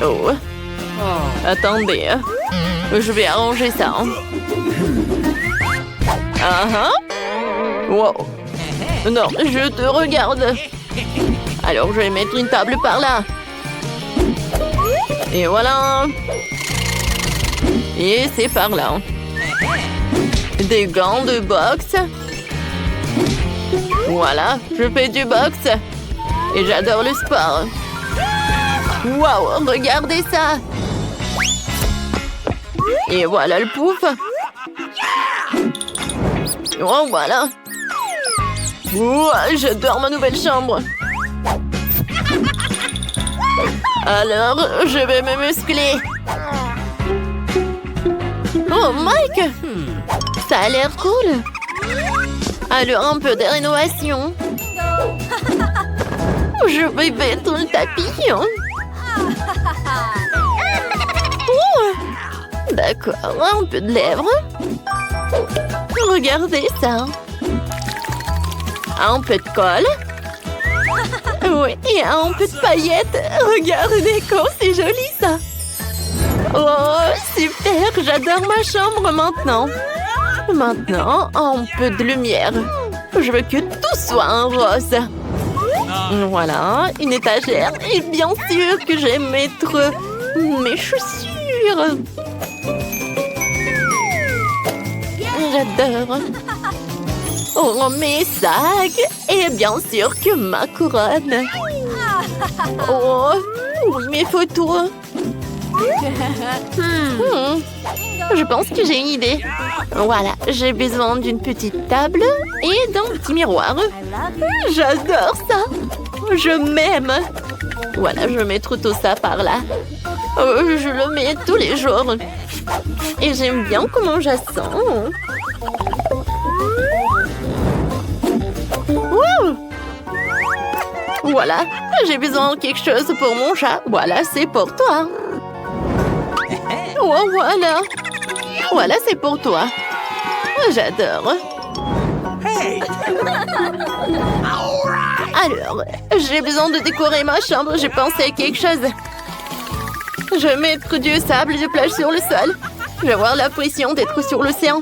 Oh! Attendez, je vais arranger ça. Ah ah! Wow! Non, je te regarde. Alors, je vais mettre une table par là. Et voilà. Et c'est par là. Des gants de boxe. Voilà, je fais du boxe. Et j'adore le sport. Waouh, regardez ça. Et voilà le pouf. Oh, voilà. Ouah, j'adore ma nouvelle chambre. Alors, je vais me muscler. Oh, Mike! Ça a l'air cool. Alors, un peu de rénovation. Je vais mettre le tapis. Oh, d'accord, un peu de lèvres. Regardez ça. Un peu de colle. Oui, et un peu de paillettes. Regardez comme c'est joli ça. Oh, super, j'adore ma chambre maintenant. Maintenant, un peu de lumière. Je veux que tout soit en rose. Voilà, une étagère. Et bien sûr que j'aime mettre mes chaussures. J'adore. Oh, mes sacs. Et bien sûr que ma couronne. Oh, oui, mes photos. Je pense que j'ai une idée. Voilà, j'ai besoin d'une petite table et d'un petit miroir. J'adore ça. Je m'aime. Voilà, je vais mettre tout ça par là. Je le mets tous les jours. Et j'aime bien comment je sens. Wow. Voilà, j'ai besoin de quelque chose pour mon chat. Voilà, c'est pour toi. Oh, voilà. Voilà, c'est pour toi. J'adore. Alors, j'ai besoin de décorer ma chambre. J'ai pensé à quelque chose. Je vais mettre du sable de plage sur le sol. Je vais avoir l'impression d'être sur l'océan.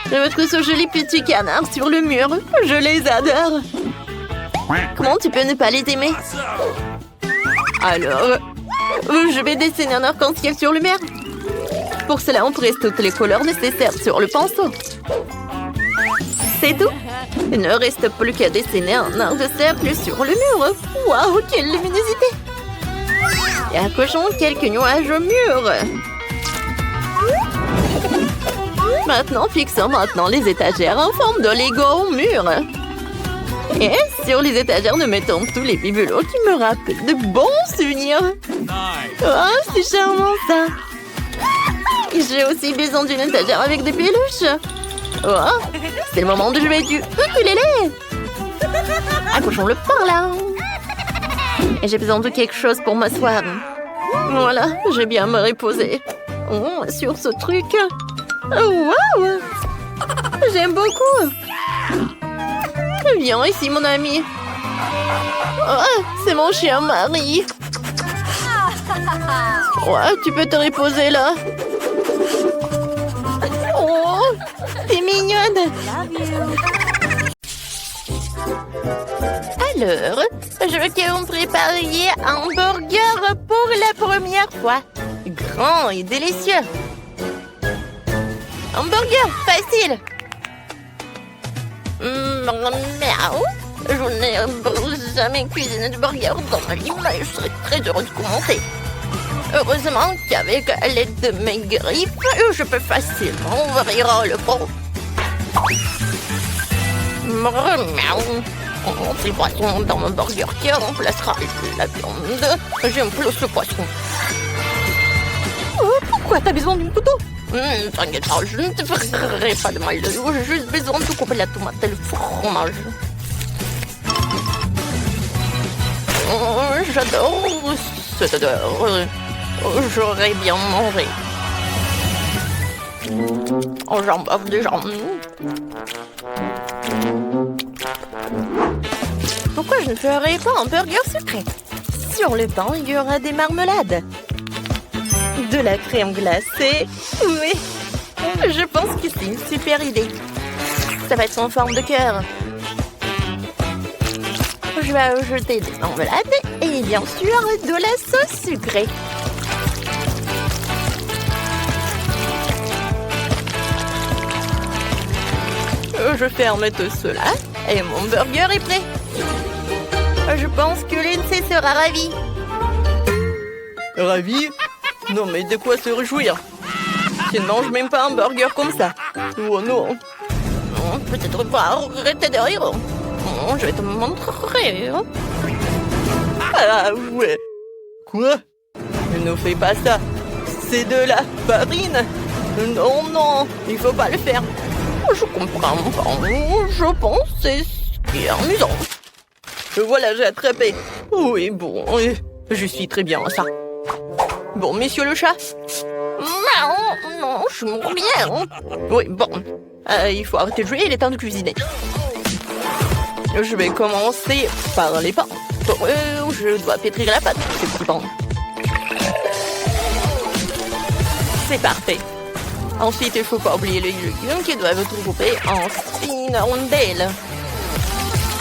Je vais mettre ce joli petit canard sur le mur. Je les adore. Comment tu peux ne pas les aimer? Alors, je vais dessiner un arc-en-ciel sur le mur. Pour cela, on presse toutes les couleurs nécessaires sur le pinceau. C'est tout. Il ne reste plus qu'à dessiner un arc de cercle sur le mur. Waouh, quelle luminosité! Et accrochons quelques nuages au mur. Maintenant, fixons les étagères en forme de Lego au mur. Et sur les étagères, nous mettons tous les bibelots qui me rappellent de bons souvenirs. Oh, c'est charmant ça. J'ai aussi besoin d'une étagère avec des peluches. Oh, c'est le moment de jouer du ukulélé. Accrochons-le par là. Et j'ai besoin de quelque chose pour m'asseoir. Voilà, je vais bien me reposer. Oh, sur ce truc. Oh, wow! J'aime beaucoup. Viens ici, mon ami. Oh, c'est mon chien Marie. Ouais, tu peux te reposer là. Oh, t'es mignonne. Alors, je veux que vous me prépariez un burger pour la première fois. Grand et délicieux. Un burger facile. Miaou. Je n'ai jamais cuisiné de burger dans ma vie, mais je serais très heureuse de commencer. Heureusement qu'avec l'aide de mes griffes, je peux facilement ouvrir le pot. Miaou. On lance le poisson dans mon burger qui remplacera la viande. J'aime plus le poisson. Pourquoi t'as besoin d'un couteau? T'inquiète pas, je ne te ferai pas de mal. J'ai juste besoin de couper la tomate et le fromage. J'adore cette odeur. J'aurais bien mangé. J'en bave déjà. Pourquoi je ne ferais pas un burger sucré? Sur le pain, il y aura des marmelades. De la crème glacée. Oui, je pense que c'est une super idée. Ça va être en forme de cœur. Je vais ajouter des marmelades et bien sûr de la sauce sucrée. Je ferme tout cela et mon burger est prêt. Je pense que Lindsay sera ravie. Ravi? Non, mais de quoi se réjouir? Tu ne manges même pas un burger comme ça. Oh non. Peut-être pas arrêter de rire. Je vais te montrer. Ah ouais. Quoi? Ne fais pas ça. C'est de la farine. Non, non, il faut pas le faire. Je comprends pas. Je pense que c'est ce qui est amusant. Voilà, j'ai attrapé. Oui, bon, je suis très bien à ça. Bon, monsieur le chat? Non, je m'en rien. Oui, bon. Il faut arrêter de jouer, il est temps de cuisiner. Je vais commencer par les pains. Je dois pétrir la pâte, c'est pour le pain. C'est parfait. Ensuite, il ne faut pas oublier les légumes qui doivent être coupés en fines rondelles.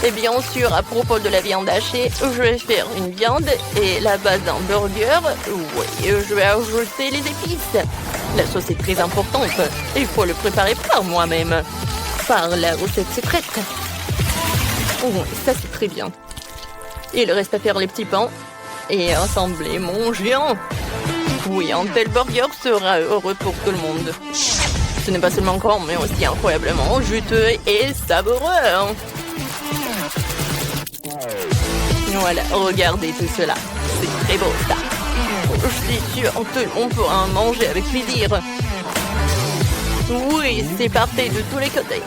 Et bien sûr, à propos de la viande hachée, je vais faire une viande et la base d'un burger. Oui, je vais ajouter les épices. La sauce est très importante. Il faut le préparer par moi-même. Par la recette secrète. Oui, ça c'est très bien. Il reste à faire les petits pains et assembler mon géant. Oui, un tel burger sera heureux pour tout le monde. Ce n'est pas seulement grand, mais aussi incroyablement juteux et savoureux. Voilà, regardez tout cela. C'est très beau, ça. Je suis sûre qu'on pourra en manger avec plaisir. Oui, c'est parfait de tous les côtés.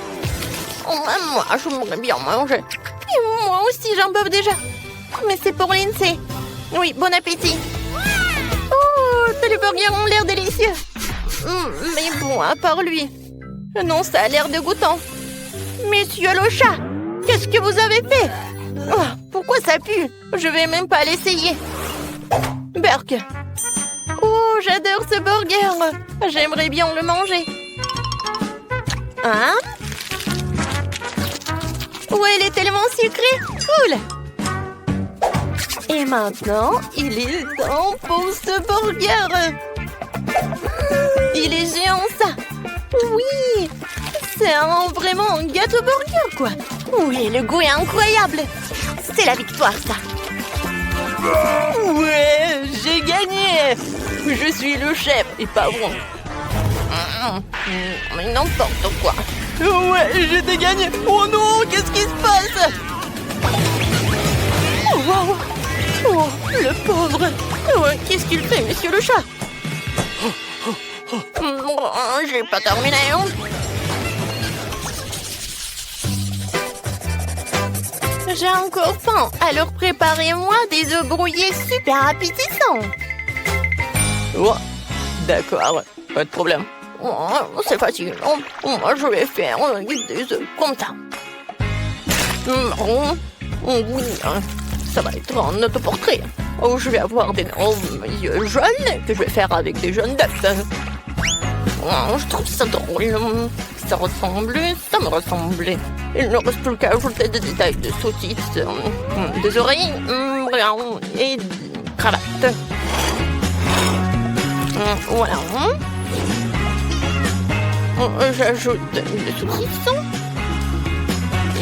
Moi, j'aimerais bien manger. Et moi aussi, j'en bave déjà. Mais c'est pour Lindsay. Oui, bon appétit. Oh, les burgers ont l'air délicieux. Mais bon, à part lui. Non, ça a l'air dégoûtant. Monsieur le chat, qu'est-ce que vous avez fait? Oh, pourquoi ça pue? Je vais même pas l'essayer. Burk. Oh, j'adore ce burger. J'aimerais bien le manger. Hein? Ouais, il est tellement sucré. Cool. Et maintenant, il est temps pour ce burger. Il est géant, ça. Oui. C'est vraiment un gâteau burger, quoi. Oui, le goût est incroyable. C'est la victoire, ça. Ouais, j'ai gagné. Je suis le chef et pas bon. Mais n'importe quoi. Ouais, j'ai gagné. Oh non, qu'est-ce qui se passe? Oh, wow. Oh, le pauvre. Ouais, qu'est-ce qu'il fait, monsieur le chat? J'ai pas terminé. J'ai encore faim, alors préparez-moi des œufs brouillés super appétissants. Oh, d'accord, pas de problème. Oh, c'est facile. Moi, je vais faire des œufs comme ça. Oui, ça va être un autoportrait. Oh, je vais avoir d'énormes yeux jaunes que je vais faire avec des jaunes d'œufs. Oh, je trouve ça drôle. Ça me ressemble. Il ne reste plus qu'à ajouter des détails de saucisses, des oreilles et des cravates. Voilà. J'ajoute le saucisson.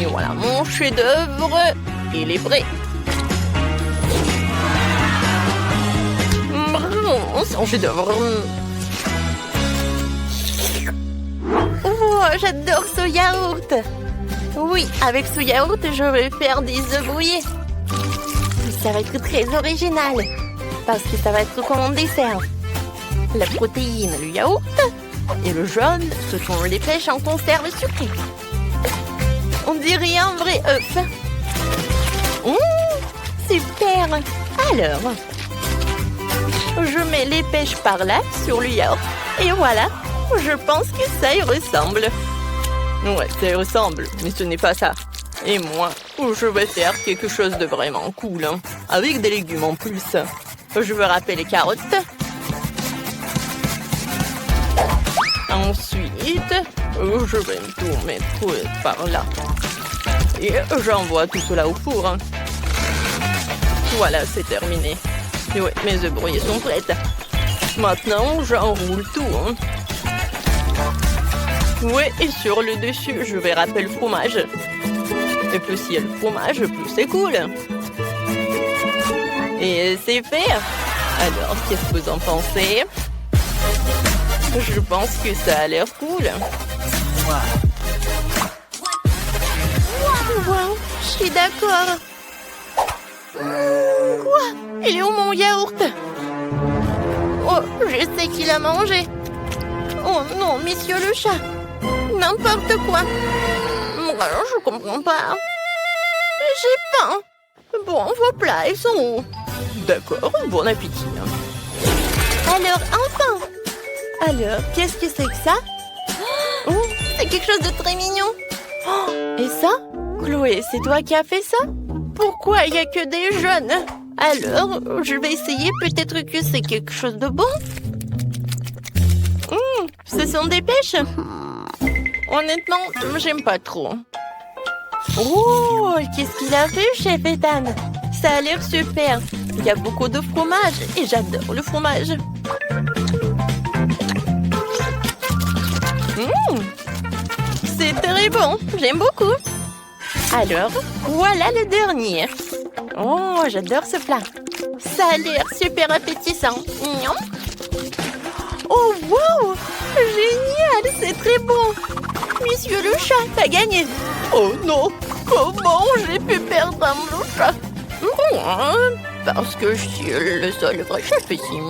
Et voilà mon chef-d'œuvre. Il est prêt. C'est un chef-d'œuvre. Oh, j'adore ce yaourt. Oui, avec ce yaourt, je vais faire des œufs brouillés. Ça va être très original. Parce que ça va être comme un dessert. La protéine, le yaourt. Et le jaune, ce sont les pêches en conserve sucrée. On dirait un vrai œuf. Super. Alors, je mets les pêches par là, sur le yaourt. Et voilà, je pense que ça y ressemble. Ouais, ça y ressemble, mais ce n'est pas ça. Et moi, je vais faire quelque chose de vraiment cool, hein, avec des légumes en plus. Je vais râper les carottes. Ensuite, je vais tout mettre par là. Et j'envoie tout cela au four. Hein. Voilà, c'est terminé. Et ouais, mes œufs brouillés sont prêts. Maintenant, j'enroule tout. Hein. Ouais, et sur le dessus, je vais râper le fromage. Et plus il y a le fromage, plus c'est cool. Et c'est fait. Alors, qu'est-ce que vous en pensez? Je pense que ça a l'air cool. Wow, je suis d'accord. Quoi? Il est où mon yaourt? Oh, je sais qu'il a mangé. Oh non, monsieur le chat. N'importe quoi. Je comprends pas. J'ai faim. Bon, vos plats, ils sont où? D'accord, bon appétit. Alors, enfin. Alors, qu'est-ce que c'est que ça? Oh, c'est quelque chose de très mignon. Oh, et ça? Chloé, c'est toi qui as fait ça? Pourquoi il n'y a que des jeunes? Alors, je vais essayer, peut-être que c'est quelque chose de bon. Ce sont des pêches. Honnêtement, j'aime pas trop. Oh, qu'est-ce qu'il a fait, chef Ethan? Ça a l'air super. Il y a beaucoup de fromage et j'adore le fromage. C'est très bon, j'aime beaucoup. Alors, voilà le dernier. Oh, j'adore ce plat. Ça a l'air super appétissant. Oh, wow! Génial, c'est très bon. Monsieur le chat, t'as gagné. Oh non, comment j'ai pu perdre un chat? Parce que je suis le seul vrai chef ici.